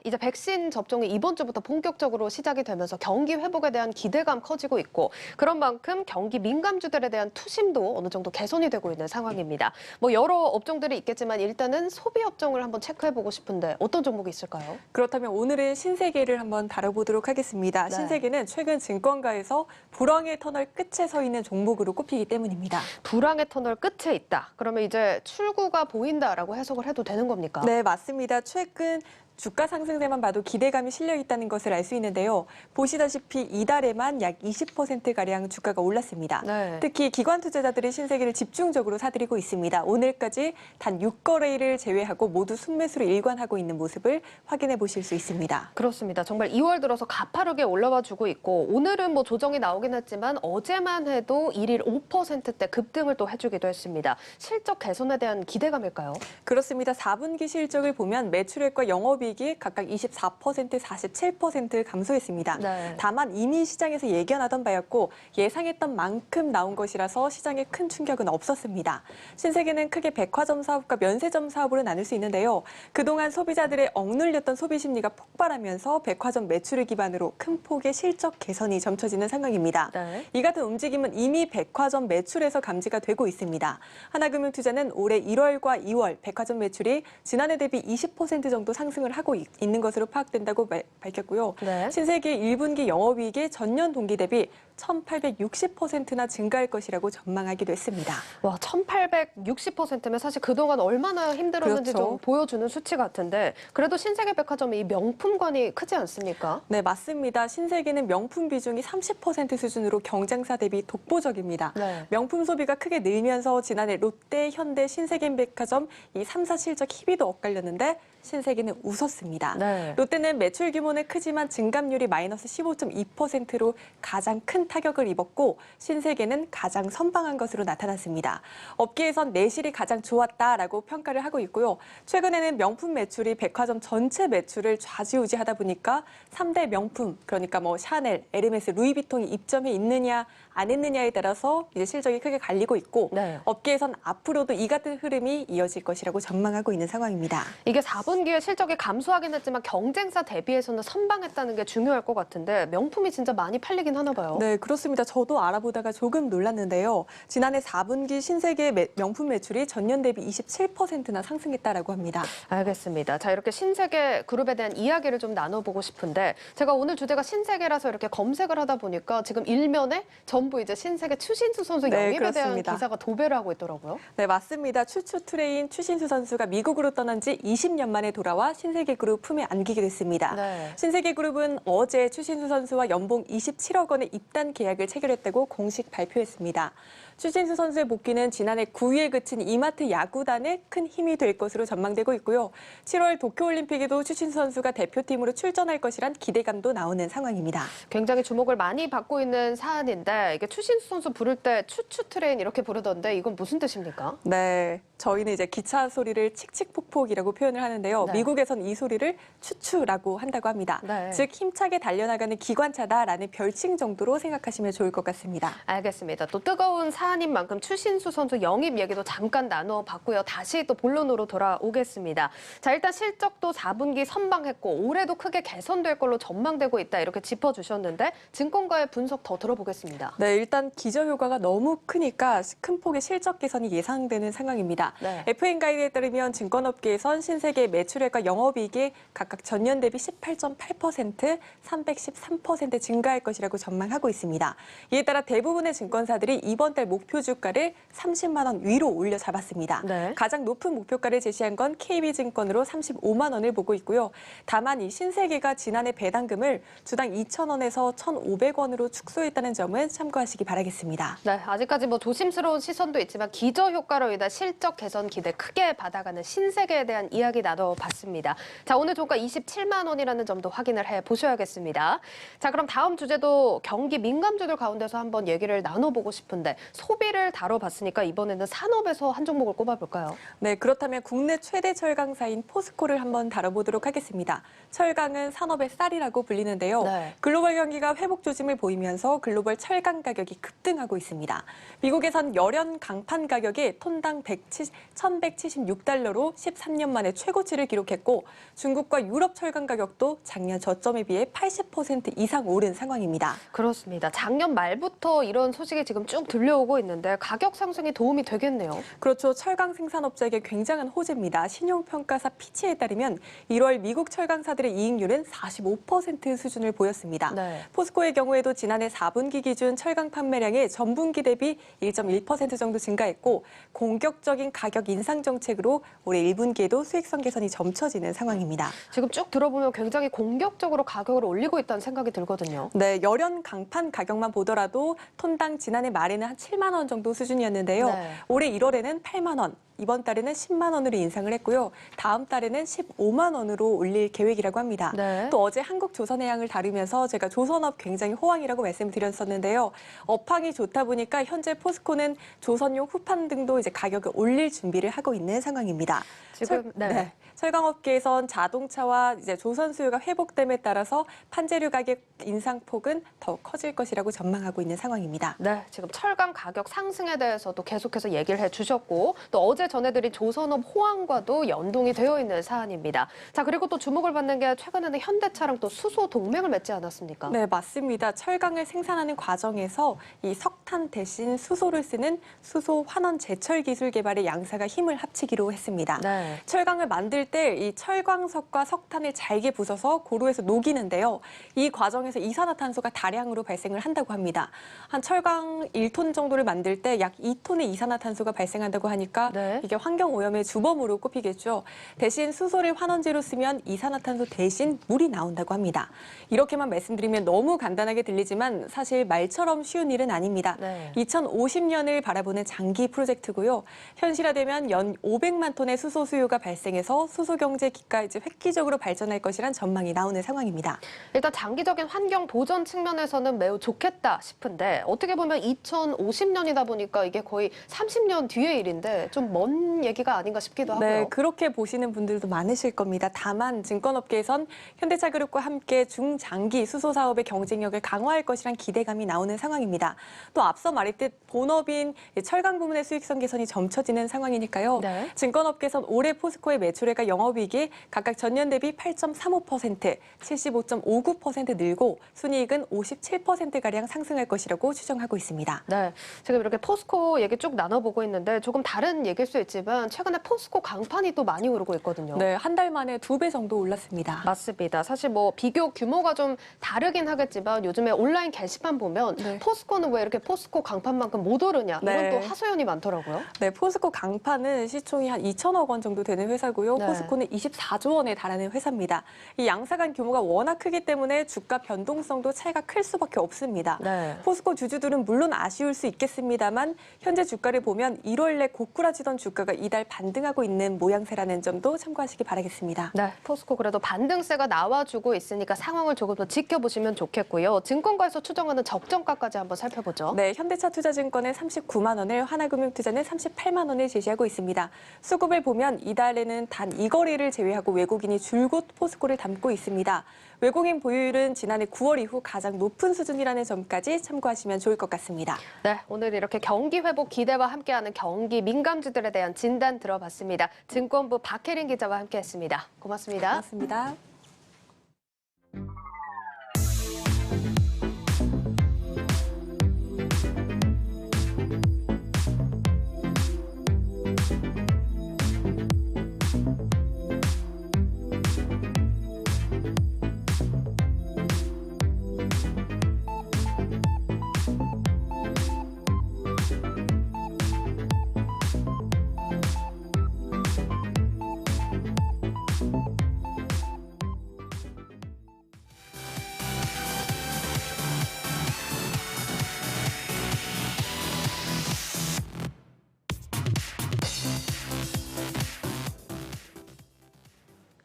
이제 백신 접종이 이번 주부터 본격적으로 시작이 되면서 경기 회복에 대한 기대감 커지고 있고 그런 만큼 경기 민감주들에 대한 투심도 어느 정도 개선이 되고 있는 상황입니다. 뭐 여러 업종들이 있겠지만 일단은 소비 업종을 한번 체크해보고 싶은데 어떤 종목이 있을까요? 그렇다면 오늘은 신세계를 한번 다뤄보도록 하겠습니다. 네. 신세계는 최근 증권가에서 불황의 터널 끝에 서 있는 종목으로 꼽히기 때문입니다. 불황의 터널 끝에 있다. 그러면 이제 출구가 보인다라고 해석을 해도 되는 겁니까? 네, 맞습니다. 최근 주가 상승세만 봐도 기대감이 실려 있다는 것을 알 수 있는데요. 보시다시피 이달에만 약 20%가량 주가가 올랐습니다. 네. 특히 기관 투자자들이 신세계를 집중적으로 사들이고 있습니다. 오늘까지 단 6거래일을 제외하고 모두 순매수로 일관하고 있는 모습을 확인해 보실 수 있습니다. 그렇습니다. 정말 2월 들어서 가파르게 올라와 주고 있고 오늘은 뭐 조정이 나오긴 했지만 어제만 해도 1일 5%대 급등을 또 해주기도 했습니다. 실적 개선에 대한 기대감일까요? 그렇습니다. 4분기 실적을 보면 매출액과 영업이익이 각각 24%, 47% 감소했습니다. 네. 다만 이미 시장에서 예견하던 바였고 예상했던 만큼 나온 것이라서 시장에 큰 충격은 없었습니다. 신세계는 크게 백화점 사업과 면세점 사업으로 나눌 수 있는데요. 그동안 소비자들의 억눌렸던 소비 심리가 폭발하면서 백화점 매출을 기반으로 큰 폭의 실적 개선이 점쳐지는 상황입니다. 네. 이 같은 움직임은 이미 백화점 매출에서 감지가 되고 있습니다. 하나금융투자는 올해 1월과 2월 백화점 매출이 지난해 대비 20% 정도 상승을 하고 있는 것으로 파악된다고 밝혔고요. 네. 신세계 1분기 영업이익이 전년 동기 대비 1,860%나 증가할 것이라고 전망하기도 했습니다. 와, 1,860%면 사실 그동안 얼마나 힘들었는지 그렇죠. 좀 보여주는 수치 같은데 그래도 신세계백화점이 이 명품관이 크지 않습니까? 네, 맞습니다. 신세계는 명품 비중이 30% 수준으로 경쟁사 대비 독보적입니다. 네. 명품 소비가 크게 늘면서 지난해 롯데, 현대, 신세계백화점 이 3사 실적 희비도 엇갈렸는데 신세계는 웃었습니다. 네. 롯데는 매출 규모는 크지만 증감률이 마이너스 15.2%로 가장 큰 타격을 입었고 신세계는 가장 선방한 것으로 나타났습니다. 업계에선 내실이 가장 좋았다라고 평가를 하고 있고요. 최근에는 명품 매출이 백화점 전체 매출을 좌지우지하다 보니까 3대 명품, 그러니까 뭐 샤넬, 에르메스, 루이비통이 입점해 있느냐 안 했느냐에 따라서 이제 실적이 크게 갈리고 있고 네. 업계에선 앞으로도 이 같은 흐름이 이어질 것이라고 전망하고 있는 상황입니다. 이게 4분기에 실적이 감소하긴 했지만 경쟁사 대비해서는 선방했다는 게 중요할 것 같은데 명품이 진짜 많이 팔리긴 하나 봐요. 네, 그렇습니다. 저도 알아보다가 조금 놀랐는데요. 지난해 4분기 신세계 명품 매출이 전년 대비 27%나 상승했다라고 합니다. 알겠습니다. 자, 이렇게 신세계 그룹에 대한 이야기를 좀 나눠보고 싶은데 제가 오늘 주제가 신세계라서 이렇게 검색을 하다 보니까 지금 일면에 전부 이제 신세계 추신수 선수 네, 영입에 대한 그렇습니다. 기사가 도배를 하고 있더라고요. 네, 맞습니다. 추추 트레인 추신수 선수가 미국으로 떠난 지 20년 만에 돌아와 신세계그룹 품에 안기게 됐습니다. 네. 신세계그룹은 어제 추신수 선수와 연봉 27억 원의 입단 계약을 체결했다고 공식 발표했습니다. 추신수 선수의 복귀는 지난해 9위에 그친 이마트 야구단에 큰 힘이 될 것으로 전망되고 있고요. 7월 도쿄올림픽에도 추신수 선수가 대표팀으로 출전할 것이란 기대감도 나오는 상황입니다. 굉장히 주목을 많이 받고 있는 사안인데 이게 추신수 선수 부를 때 추추 트레인 이렇게 부르던데 이건 무슨 뜻입니까? 네, 저희는 이제 기차 소리를 칙칙폭폭이라고 표현을 하는데요. 네. 미국에선 이 소리를 추추라고 한다고 합니다. 네. 즉 힘차게 달려나가는 기관차다라는 별칭 정도로 생각하시면 좋을 것 같습니다. 알겠습니다. 또 뜨거운 사안인 만큼 추신수 선수 영입 얘기도 잠깐 나눠봤고요. 다시 또 본론으로 돌아오겠습니다. 자, 일단 실적도 4분기 선방했고 올해도 크게 개선될 걸로 전망되고 있다 이렇게 짚어주셨는데 증권가의 분석 더 들어보겠습니다. 네, 일단 기저효과가 너무 크니까 큰 폭의 실적 개선이 예상되는 상황입니다. 네. FN 가이드에 따르면 증권업계에선 신세계 매출액과 영업이익이 각각 전년 대비 18.8%, 313% 증가할 것이라고 전망하고 있습니다. 이에 따라 대부분의 증권사들이 이번 달 목표 주가를 30만 원 위로 올려 잡았습니다. 네. 가장 높은 목표가를 제시한 건 KB증권으로 35만 원을 보고 있고요. 다만 이 신세계가 지난해 배당금을 주당 2,000원에서 1,500원으로 축소했다는 점은 참고하시기 바라겠습니다. 네, 아직까지 뭐 조심스러운 시선도 있지만 기저 효과로 인한 실적 개선 기대 크게 받아가는 신세계에 대한 이야기 나눠봤습니다. 자, 오늘 종가 27만 원이라는 점도 확인을 해보셔야겠습니다. 자, 그럼 다음 주제도 경기 민감주들 가운데서 한번 얘기를 나눠보고 싶은데 소비를 다뤄봤으니까 이번에는 산업에서 한 종목을 꼽아볼까요? 네, 그렇다면 국내 최대 철강사인 포스코를 한번 다뤄보도록 하겠습니다. 철강은 산업의 쌀이라고 불리는데요. 네. 글로벌 경기가 회복 조짐을 보이면서 글로벌 철강 가격이 급등하고 있습니다. 미국에선 열연 강판 가격이 톤당 1,176달러로 13년 만에 최고치를 기록했고 중국과 유럽 철강 가격도 작년 저점에 비해 80% 이상 오른 상황입니다. 그렇습니다. 작년 말부터 이런 소식이 지금 쭉 들려오고 있는데 가격 상승에 도움이 되겠네요. 그렇죠. 철강 생산업자에게 굉장한 호재입니다. 신용평가사 피치에 따르면 1월 미국 철강사들의 이익률은 45% 수준을 보였습니다. 네. 포스코의 경우에도 지난해 4분기 기준 철강 판매량이 전분기 대비 1.1% 정도 증가했고 공격적인 가격 인상 정책으로 올해 1분기에도 수익성 개선이 점쳐지는 상황입니다. 지금 쭉 들어보면 굉장히 공격적으로 가격을 올리고 있다는 생각이 들거든요. 네, 열연 강판 가격만 보더라도 톤당 지난해 말에는 한 7만 원 정도 수준이었는데요. 네. 올해 1월에는 8만 원, 이번 달에는 10만 원으로 인상을 했고요. 다음 달에는 15만 원으로 올릴 계획이라고 합니다. 네. 또 어제 한국조선해양을 다루면서 제가 조선업 굉장히 호황이라고 말씀드렸었는데요. 업황이 좋다 보니까 현재 포스코는 조선용 후판 등도 이제 가격을 올릴 준비를 하고 있는 상황입니다. 지금 네. 철강업계에선 자동차와 이제 조선 수요가 회복됨에 따라서 판재료 가격 인상폭은 더 커질 것이라고 전망하고 있는 상황입니다. 네, 지금 철강 가격 상승에 대해서도 계속해서 얘기를 해주셨고 또 어제 전해드린 조선업 호황과도 연동이 되어 있는 사안입니다. 자, 그리고 또 주목을 받는 게 최근에는 현대차랑 또 수소 동맹을 맺지 않았습니까? 네, 맞습니다. 철강을 생산하는 과정에서 이 석탄 석탄 대신 수소를 쓰는 수소 환원 제철 기술 개발에 양사가 힘을 합치기로 했습니다. 네. 철강을 만들 때 이 철광석과 석탄을 잘게 부숴서 고루해서 녹이는데요. 이 과정에서 이산화탄소가 다량으로 발생을 한다고 합니다. 한 철강 1톤 정도를 만들 때 약 2톤의 이산화탄소가 발생한다고 하니까 이게 환경 오염의 주범으로 꼽히겠죠. 대신 수소를 환원제로 쓰면 이산화탄소 대신 물이 나온다고 합니다. 이렇게만 말씀드리면 너무 간단하게 들리지만 사실 말처럼 쉬운 일은 아닙니다. 2050년을 바라보는 장기 프로젝트고요. 현실화되면 연 500만 톤의 수소 수요가 발생해서 수소 경제 기가 이제 획기적으로 발전할 것이란 전망이 나오는 상황입니다. 일단 장기적인 환경 보전 측면에서는 매우 좋겠다 싶은데 어떻게 보면 2050년이다 보니까 이게 거의 30년 뒤의 일인데 좀 먼 얘기가 아닌가 싶기도 하고요. 네, 그렇게 보시는 분들도 많으실 겁니다. 다만 증권업계에선 현대차그룹과 함께 중장기 수소 사업의 경쟁력을 강화할 것이란 기대감이 나오는 상황입니다. 또 앞서 말했듯 본업인 철강 부문의 수익성 개선이 점쳐지는 상황이니까요. 증권업계에선 올해 포스코의 매출액과 영업이익이 각각 전년 대비 8.35%, 75.59% 늘고 순이익은 57%가량 상승할 것이라고 추정하고 있습니다. 네, 지금 이렇게 포스코 얘기 쭉 나눠보고 있는데 조금 다른 얘기일 수 있지만 최근에 포스코 강판이 또 많이 오르고 있거든요. 네, 한 달 만에 2배 정도 올랐습니다. 맞습니다. 사실 뭐 비교 규모가 좀 다르긴 하겠지만 요즘에 온라인 게시판 보면 포스코는 왜 이렇게 포스코 강판만큼 못 오르냐 이런 또 하소연이 많더라고요. 네, 포스코 강판은 시총이 한 2천억 원 정도 되는 회사고요. 포스코는 24조 원에 달하는 회사입니다. 이 양사 간 규모가 워낙 크기 때문에 주가 변동성도 차이가 클 수밖에 없습니다. 포스코 주주들은 물론 아쉬울 수 있겠습니다만 현재 주가를 보면 1월 내 고꾸라지던 주가가 이달 반등하고 있는 모양새라는 점도 참고하시기 바라겠습니다. 네, 포스코 그래도 반등세가 나와주고 있으니까 상황을 조금 더 지켜보시면 좋겠고요. 증권가에서 추정하는 적정가까지 한번 살펴보죠. 네, 현대차 투자증권은 39만 원을, 하나금융투자는 38만 원을 제시하고 있습니다. 수급을 보면 이달에는 단 이 거래를 제외하고 외국인이 줄곧 포스코를 담고 있습니다. 외국인 보유율은 지난해 9월 이후 가장 높은 수준이라는 점까지 참고하시면 좋을 것 같습니다. 네, 오늘 이렇게 경기 회복 기대와 함께하는 경기 민감주들에 대한 진단 들어봤습니다. 증권부 박혜린 기자와 함께했습니다. 고맙습니다. 고맙습니다.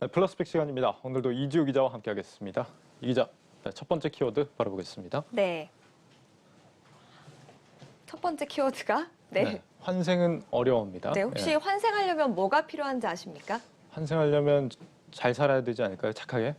네, 플러스픽 시간입니다. 오늘도 이지우 기자와 함께하겠습니다. 이 기자, 첫 번째 키워드 바라보겠습니다. 네. 첫 번째 키워드가 환생은 어려웁니다. 네, 혹시 환생하려면 뭐가 필요한지 아십니까? 환생하려면 잘 살아야 되지 않을까요? 착하게?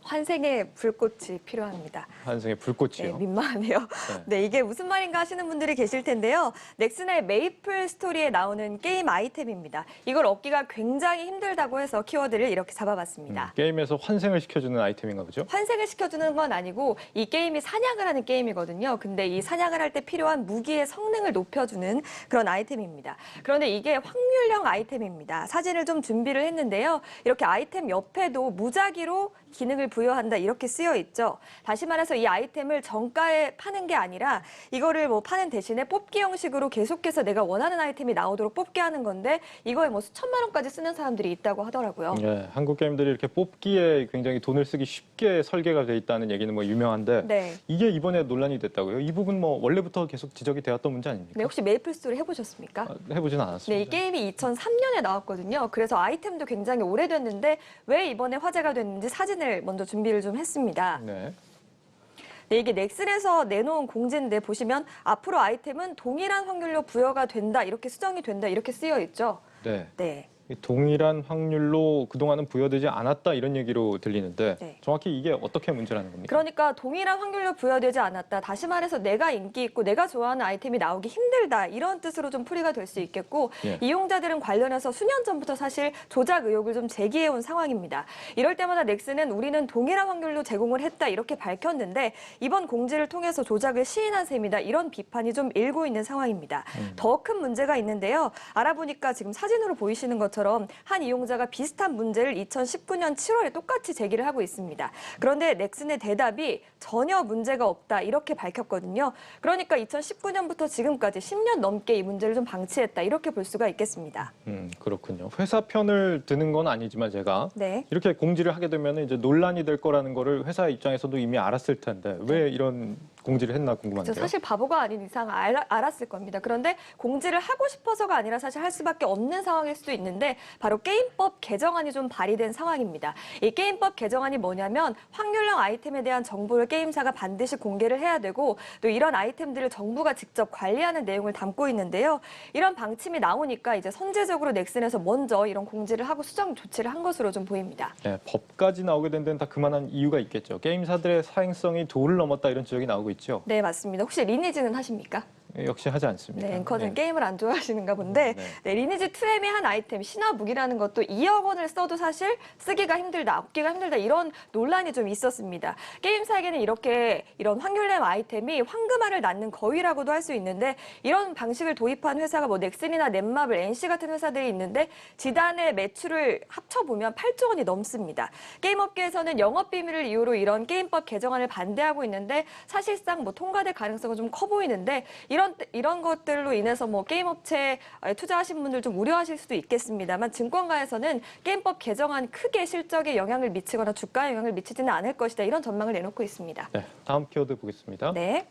환생의 불꽃이 필요합니다. 환생의 불꽃이요. 네, 민망하네요. 네, 이게 무슨 말인가 하시는 분들이 계실 텐데요. 넥슨의 메이플 스토리에 나오는 게임 아이템입니다. 이걸 얻기가 굉장히 힘들다고 해서 키워드를 이렇게 잡아봤습니다. 게임에서 환생을 시켜주는 아이템인가 보죠? 환생을 시켜주는 건 아니고 이 게임이 사냥을 하는 게임이거든요. 근데 이 사냥을 할 때 필요한 무기의 성능을 높여주는 그런 아이템입니다. 그런데 이게 확률형 아이템입니다. 사진을 좀 준비를 했는데요. 이렇게 아이템 옆에도 무작위로 기능을 부여한다 이렇게 쓰여 있죠. 다시 말해서 이 아이템을 정가에 파는 게 아니라 이거를 뭐 파는 대신에 뽑기 형식으로 계속해서 내가 원하는 아이템이 나오도록 뽑게 하는 건데 이거에 뭐 수천만 원까지 쓰는 사람들이 있다고 하더라고요. 네, 한국 게임들이 이렇게 뽑기에 굉장히 돈을 쓰기 쉽게 설계가 돼 있다는 얘기는 뭐 유명한데 이게 이번에 논란이 됐다고요? 이 부분 뭐 원래부터 계속 지적이 되었던 문제 아닙니까? 네, 혹시 메이플 스토리 해보셨습니까? 해보진 않았습니다. 네, 이 게임이 2003년에 나왔거든요. 그래서 아이템도 굉장히 오래됐는데 왜 이번에 화제가 됐는지 사진을 먼저 준비를 좀 했습니다. 네, 이게 넥슨에서 내놓은 공지인데 보시면 앞으로 아이템은 동일한 확률로 부여가 된다, 이렇게 수정이 된다, 이렇게 쓰여 있죠. 네. 동일한 확률로 그동안은 부여되지 않았다 이런 얘기로 들리는데 네. 정확히 이게 어떻게 문제라는 겁니까? 그러니까 동일한 확률로 부여되지 않았다. 다시 말해서 내가 인기 있고 내가 좋아하는 아이템이 나오기 힘들다. 이런 뜻으로 좀 풀이가 될 수 있겠고 예. 이용자들은 관련해서 수년 전부터 사실 조작 의혹을 좀 제기해온 상황입니다. 이럴 때마다 넥슨은 우리는 동일한 확률로 제공을 했다 이렇게 밝혔는데 이번 공지를 통해서 조작을 시인한 셈이다. 이런 비판이 좀 일고 있는 상황입니다. 더 큰 문제가 있는데요. 알아보니까 지금 사진으로 보이시는 것처럼 한 이용자가 비슷한 문제를 2019년 7월에 똑같이 제기를 하고 있습니다. 그런데 넥슨의 대답이 전혀 문제가 없다 이렇게 밝혔거든요. 그러니까 2019년부터 지금까지 10년 넘게 이 문제를 좀 방치했다 이렇게 볼 수가 있겠습니다. 그렇군요. 회사 편을 드는 건 아니지만 제가 네. 이렇게 공지를 하게 되면 이제 논란이 될 거라는 거를 회사 입장에서도 이미 알았을 텐데 왜 이런 공지를 했나 궁금한데요. 사실 바보가 아닌 이상 알았을 겁니다. 그런데 공지를 하고 싶어서가 아니라 사실 할 수밖에 없는 상황일 수도 있는데 바로 게임법 개정안이 좀 발의된 상황입니다. 이 게임법 개정안이 뭐냐면 확률형 아이템에 대한 정보를 게임사가 반드시 공개를 해야 되고 또 이런 아이템들을 정부가 직접 관리하는 내용을 담고 있는데요. 이런 방침이 나오니까 이제 선제적으로 넥슨에서 먼저 이런 공지를 하고 수정 조치를 한 것으로 좀 보입니다. 네, 법까지 나오게 된 데는 다 그만한 이유가 있겠죠. 게임사들의 사행성이 도를 넘었다 이런 지적이 나오고 있죠. 네, 맞습니다. 혹시 리니지는 하십니까? 역시 하지 않습니다. 네, 앵커는 게임을 안 좋아하시는가 본데 네, 리니지 2M의 한 아이템 신화 무기라는 것도 2억 원을 써도 사실 쓰기가 힘들다, 얻기가 힘들다 이런 논란이 좀 있었습니다. 게임사에게는 이런 확률형 아이템이 황금알을 낳는 거위라고도 할 수 있는데 이런 방식을 도입한 회사가 뭐 넥슨이나 넷마블, NC 같은 회사들이 있는데 지단의 매출을 합쳐보면 8조 원이 넘습니다. 게임업계에서는 영업비밀을 이유로 이런 게임법 개정안을 반대하고 있는데 사실상 뭐 통과될 가능성은 좀 커 보이는데 이런 것들로 인해서 뭐 게임업체에 투자하신 분들 좀 우려하실 수도 있겠습니다만 증권가에서는 게임법 개정안 크게 실적에 영향을 미치거나 주가에 영향을 미치지는 않을 것이다. 이런 전망을 내놓고 있습니다. 네, 다음 키워드 보겠습니다. 네.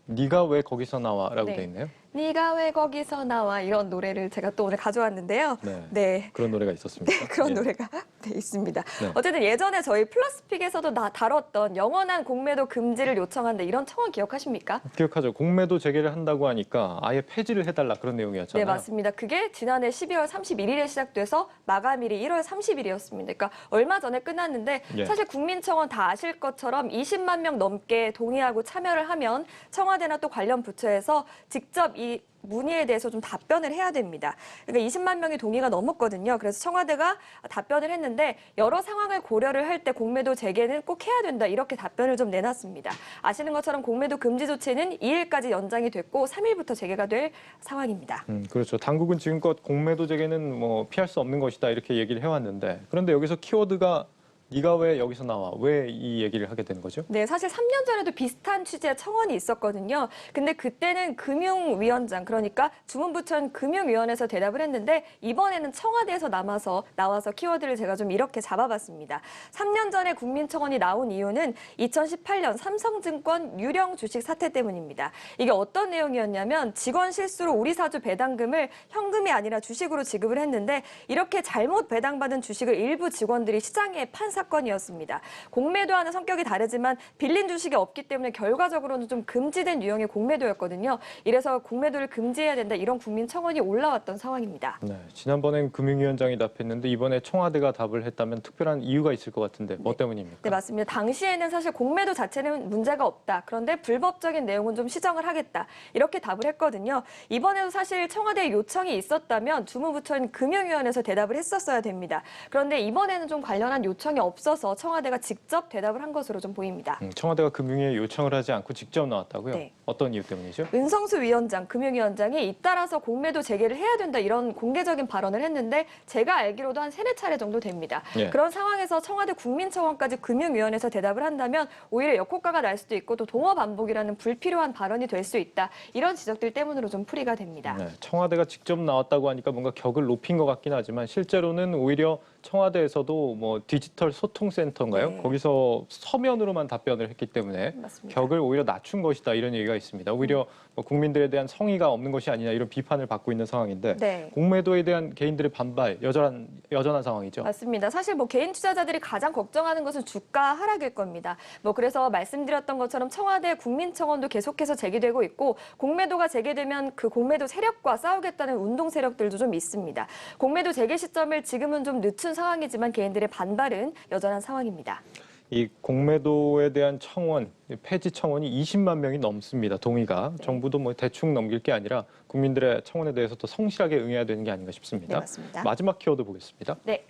네가 왜 거기서 나와라고 네. 돼 있네요. 네가 왜 거기서 나와 이런 노래를 제가 또 오늘 가져왔는데요. 네. 그런 노래가 있었습니까? 그런 예. 노래가 있습니다. 네. 어쨌든 예전에 저희 플러스픽에서도 다뤘던 영원한 공매도 금지를 요청한다 이런 청원 기억하십니까? 기억하죠. 공매도 재개를 한다고 하니까 아예 폐지를 해달라 그런 내용이었잖아요. 네, 맞습니다. 그게 지난해 12월 31일에 시작돼서 마감일이 1월 30일이었습니다. 그러니까 얼마 전에 끝났는데 예. 사실 국민청원 다 아실 것처럼 20만 명 넘게 동의하고 참여를 하면 청와대나 또 관련 부처에서 직접 이 문의에 대해서 좀 답변을 해야 됩니다. 그러니까 20만 명이 동의가 넘었거든요. 그래서 청와대가 답변을 했는데 여러 상황을 고려를 할 때 공매도 재개는 꼭 해야 된다. 이렇게 답변을 좀 내놨습니다. 아시는 것처럼 공매도 금지 조치는 2일까지 연장이 됐고 3일부터 재개가 될 상황입니다. 그렇죠. 당국은 지금껏 공매도 재개는 뭐 피할 수 없는 것이다 이렇게 얘기를 해왔는데 그런데 여기서 키워드가 네가 왜 여기서 나와? 왜 이 얘기를 하게 되는 거죠? 네, 사실 3년 전에도 비슷한 취지의 청원이 있었거든요. 근데 그때는 금융위원장, 그러니까 주문부처는 금융위원회에서 대답을 했는데 이번에는 청와대에서 나와서 키워드를 제가 좀 이렇게 잡아봤습니다. 3년 전에 국민청원이 나온 이유는 2018년 삼성증권 유령 주식 사태 때문입니다. 이게 어떤 내용이었냐면 직원 실수로 우리 사주 배당금을 현금이 아니라 주식으로 지급을 했는데 이렇게 잘못 배당받은 주식을 일부 직원들이 시장에 판 사건이었습니다. 공매도와는 성격이 다르지만 빌린 주식이 없기 때문에 결과적으로는 좀 금지된 유형의 공매도였거든요. 이래서 공매도를 금지해야 된다 이런 국민 청원이 올라왔던 상황입니다. 네, 지난번엔 금융위원장이 답했는데 이번에 청와대가 답을 했다면 특별한 이유가 있을 것 같은데 뭐 때문입니까? 네, 맞습니다. 당시에는 사실 공매도 자체는 문제가 없다. 그런데 불법적인 내용은 좀 시정을 하겠다. 이렇게 답을 했거든요. 이번에도 사실 청와대의 요청이 있었다면 주무부처인 금융위원회에서 대답을 했었어야 됩니다. 그런데 이번에는 좀 관련한 요청이 없어서 청와대가 직접 대답을 한 것으로 좀 보입니다. 청와대가 금융위에 요청을 하지 않고 직접 나왔다고요? 네. 어떤 이유 때문이죠? 은성수 위원장, 금융위원장이 잇따라서 공매도 재개를 해야 된다 이런 공개적인 발언을 했는데 제가 알기로도 한 3-4차례 정도 됩니다. 예. 그런 상황에서 청와대 국민청원까지 금융위원회에서 대답을 한다면 오히려 역효과가 날 수도 있고 또 동어 반복이라는 불필요한 발언이 될 수 있다. 이런 지적들 때문으로 좀 풀이가 됩니다. 네, 청와대가 직접 나왔다고 하니까 뭔가 격을 높인 것 같긴 하지만 실제로는 오히려 청와대에서도 뭐 디지털 소통센터인가요? 네. 거기서 서면으로만 답변을 했기 때문에 맞습니다. 격을 오히려 낮춘 것이다 이런 얘기가 있습니다. 오히려 뭐 국민들에 대한 성의가 없는 것이 아니냐 이런 비판을 받고 있는 상황인데 네. 공매도에 대한 개인들의 반발 여전한 상황이죠. 맞습니다. 사실 뭐 개인 투자자들이 가장 걱정하는 것은 주가 하락일 겁니다. 뭐 그래서 말씀드렸던 것처럼 청와대 국민청원도 계속해서 제기되고 있고 공매도가 재개되면 그 공매도 세력과 싸우겠다는 운동 세력들도 좀 있습니다. 공매도 재개 시점을 지금은 좀 늦춘 상황이지만 개인들의 반발은 여전한 상황입니다. 이 공매도에 대한 청원, 폐지 청원이 20만 명이 넘습니다. 동의가. 정부도 뭐 대충 넘길 게 아니라 국민들의 청원에 대해서 더 성실하게 응해야 되는 게 아닌가 싶습니다. 네, 맞습니다. 마지막 키워드 보겠습니다. 네.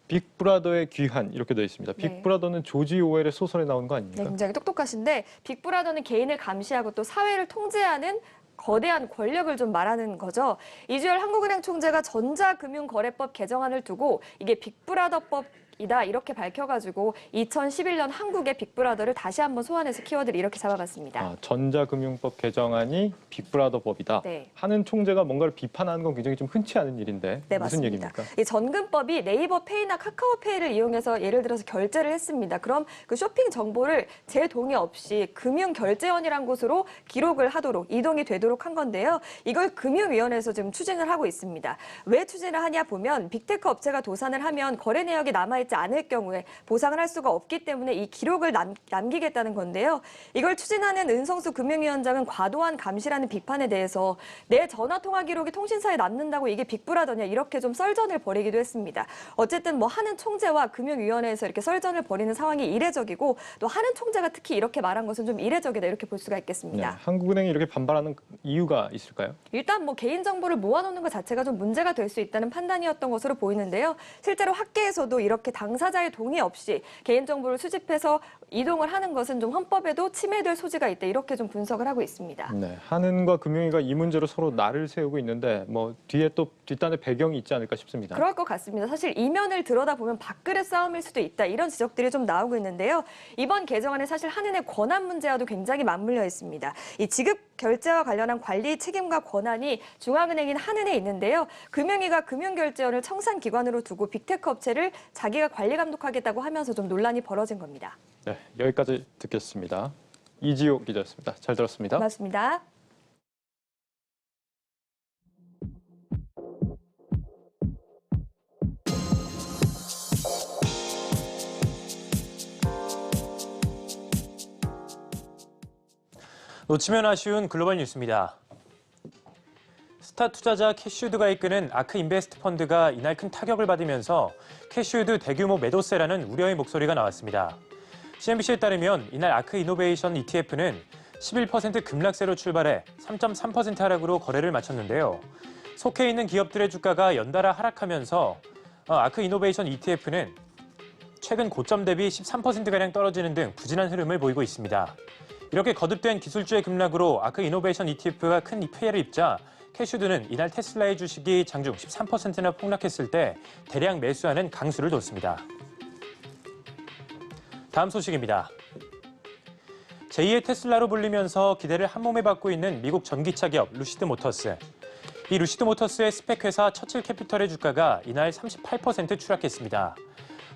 빅브라더의 귀한 이렇게 되어 있습니다. 네. 빅브라더는 조지 오웰의 소설에 나온 거 아닙니까? 네, 굉장히 똑똑하신데 빅브라더는 개인을 감시하고 또 사회를 통제하는 거대한 권력을 좀 말하는 거죠. 이주열 한국은행 총재가 전자금융거래법 개정안을 두고 이게 빅브라더법이다 이렇게 밝혀가지고 2011년 한국의 빅브라더를 다시 한번 소환해서 키워드를 이렇게 잡아봤습니다. 전자금융법 개정안이 빅브라더법이다. 네. 하는 총재가 뭔가를 비판하는 건 굉장히 좀 흔치 않은 일인데 네, 무슨 맞습니다. 얘기입니까? 이 전금법이 네이버 페이나 카카오페이를 이용해서 예를 들어서 결제를 했습니다. 그럼 그 쇼핑 정보를 제 동의 없이 금융결제원이란 곳으로 기록을 하도록 이동이 되도록 한 건데요. 이걸 금융위원회에서 지금 추진을 하고 있습니다. 왜 추진을 하냐 보면 빅테크 업체가 도산을 하면 거래 내역이 남아있지 않을 경우에 보상을 할 수가 없기 때문에 이 기록을 남기겠다는 건데요. 이걸 추진하는 은성수 금융위원장은 과도한 감시라는 비판에 대해서 내 전화통화 기록이 통신사에 남는다고 이게 빅브라더냐 이렇게 좀 썰전을 벌이기도 했습니다. 어쨌든 뭐 하는 총재와 금융위원회에서 이렇게 썰전을 벌이는 상황이 이례적이고 또 하는 총재가 특히 이렇게 말한 것은 좀 이례적이다 이렇게 볼 수가 있겠습니다. 네, 한국은행이 이렇게 반발하는 이유가 있을까요? 일단 뭐 개인정보를 모아놓는 것 자체가 좀 문제가 될 수 있다는 판단이었던 것으로 보이는데요. 실제로 학계에서도 이렇게 당사자의 동의 없이 개인정보를 수집해서 이동을 하는 것은 좀 헌법에도 침해될 소지가 있다 이렇게 좀 분석을 하고 있습니다. 네, 한은과 금융위가 이 문제로 서로 날을 세우고 있는데 뭐 뒤에 또 뒷단에 배경이 있지 않을까 싶습니다. 그럴 것 같습니다. 사실 이면을 들여다보면 밥그릇 싸움일 수도 있다 이런 지적들이 좀 나오고 있는데요. 이번 개정안에 사실 한은의 권한 문제와도 굉장히 맞물려 있습니다. 이 지급 결제와 관련한 관리 책임과 권한이 중앙은행인 한은에 있는데요. 금융위가 금융결제원을 청산기관으로 두고 빅테크 업체를 자기가 관리 감독하겠다고 하면서 좀 논란이 벌어진 겁니다. 네, 여기까지 듣겠습니다. 이지호 기자였습니다. 잘 들었습니다. 고맙습니다. 놓치면 아쉬운 글로벌 뉴스입니다. 스타 투자자 캐시우드가 이끄는 아크 인베스트 펀드가 이날 큰 타격을 받으면서 캐시우드 대규모 매도세라는 우려의 목소리가 나왔습니다. CNBC에 따르면 이날 아크 이노베이션 ETF는 11% 급락세로 출발해 3.3% 하락으로 거래를 마쳤는데요. 속해 있는 기업들의 주가가 연달아 하락하면서 아크 이노베이션 ETF는 최근 고점 대비 13%가량 떨어지는 등 부진한 흐름을 보이고 있습니다. 이렇게 거듭된 기술주의 급락으로 아크 이노베이션 ETF가 큰 피해를 입자 캐시우드는 이날 테슬라의 주식이 장중 13%나 폭락했을 때 대량 매수하는 강수를 뒀습니다. 다음 소식입니다. 제2의 테슬라로 불리면서 기대를 한몸에 받고 있는 미국 전기차 기업 루시드 모터스. 이 루시드 모터스의 스펙 회사 처칠 캐피털의 주가가 이날 38% 추락했습니다.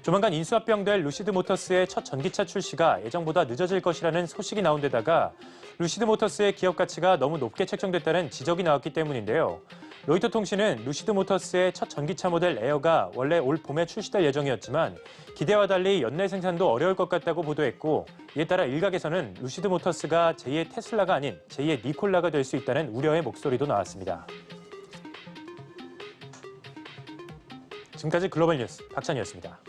조만간 인수합병될 루시드 모터스의 첫 전기차 출시가 예정보다 늦어질 것이라는 소식이 나온 데다가 루시드 모터스의 기업 가치가 너무 높게 책정됐다는 지적이 나왔기 때문인데요. 로이터 통신은 루시드 모터스의 첫 전기차 모델 에어가 원래 올 봄에 출시될 예정이었지만 기대와 달리 연내 생산도 어려울 것 같다고 보도했고 이에 따라 일각에서는 루시드 모터스가 제2의 테슬라가 아닌 제2의 니콜라가 될 수 있다는 우려의 목소리도 나왔습니다. 지금까지 글로벌 뉴스 박찬희였습니다.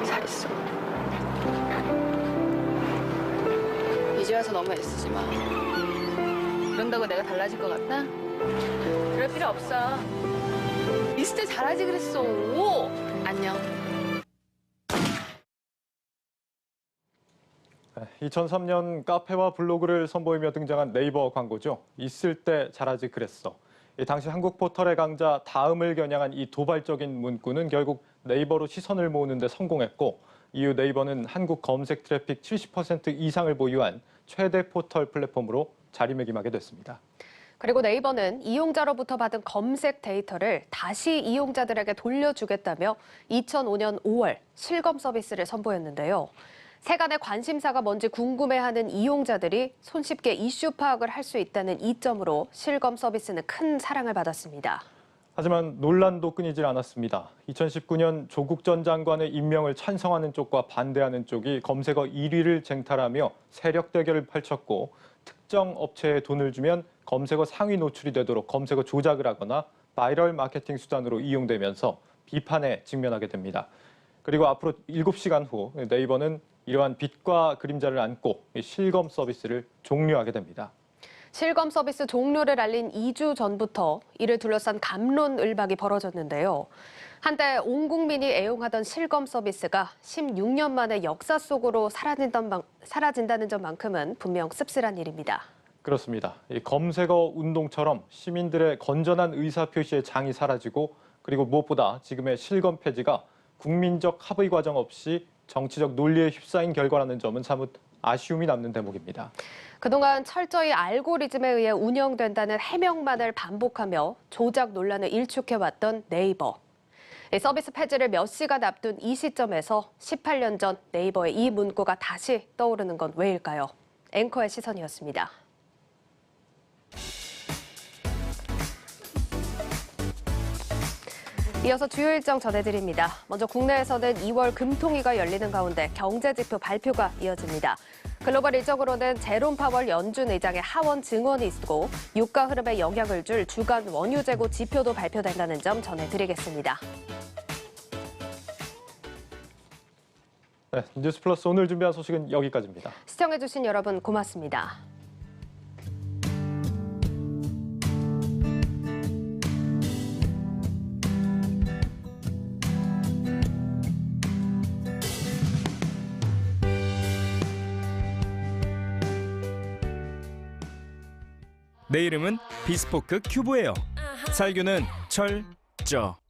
잘했어. 이제 와서 너무 애쓰지 마. 그런다고 내가 달라질 것 같나? 그럴 필요 없어. 있을 때 잘하지 그랬어. 안녕. 2003년 카페와 블로그를 선보이며 등장한 네이버 광고죠. 있을 때 잘하지 그랬어. 당시 한국 포털의 강자 다음을 겨냥한 이 도발적인 문구는 결국 네이버로 시선을 모으는 데 성공했고 이후 네이버는 한국 검색 트래픽 70% 이상을 보유한 최대 포털 플랫폼으로 자리매김하게 됐습니다. 그리고 네이버는 이용자로부터 받은 검색 데이터를 다시 이용자들에게 돌려주겠다며 2005년 5월 실검 서비스를 선보였는데요. 세간의 관심사가 뭔지 궁금해하는 이용자들이 손쉽게 이슈 파악을 할 수 있다는 이점으로 실검 서비스는 큰 사랑을 받았습니다. 하지만 논란도 끊이질 않았습니다. 2019년 조국 전 장관의 임명을 찬성하는 쪽과 반대하는 쪽이 검색어 1위를 쟁탈하며 세력 대결을 펼쳤고 특정 업체에 돈을 주면 검색어 상위 노출이 되도록 검색어 조작을 하거나 바이럴 마케팅 수단으로 이용되면서 비판에 직면하게 됩니다. 그리고 앞으로 7시간 후 네이버는 이러한 빛과 그림자를 안고 실검 서비스를 종료하게 됩니다. 실검 서비스 종료를 알린 2주 전부터 이를 둘러싼 갑론을박이 벌어졌는데요. 한때 온 국민이 애용하던 실검 서비스가 16년 만에 역사 속으로 사라진다는 점만큼은 분명 씁쓸한 일입니다. 그렇습니다. 이 검색어 운동처럼 시민들의 건전한 의사표시의 장이 사라지고 그리고 무엇보다 지금의 실검 폐지가 국민적 합의 과정 없이 정치적 논리에 휩싸인 결과라는 점은 사뭇 아쉬움이 남는 대목입니다. 그동안 철저히 알고리즘에 의해 운영된다는 해명만을 반복하며 조작 논란을 일축해왔던 네이버. 서비스 폐지를 몇 시간 앞둔 이 시점에서 18년 전 네이버의 이 문구가 다시 떠오르는 건 왜일까요? 앵커의 시선이었습니다. 이어서 주요 일정 전해드립니다. 먼저 국내에서는 2월 금통위가 열리는 가운데 경제지표 발표가 이어집니다. 글로벌 일정으로는 제롬 파월 연준 의장의 하원 증언이 있고 유가 흐름에 영향을 줄 주간 원유 재고 지표도 발표된다는 점 전해드리겠습니다. 네, 뉴스 플러스 오늘 준비한 소식은 여기까지입니다. 시청해주신 여러분 고맙습니다. 내 이름은 비스포크 큐브예요. 살균은 철, 저,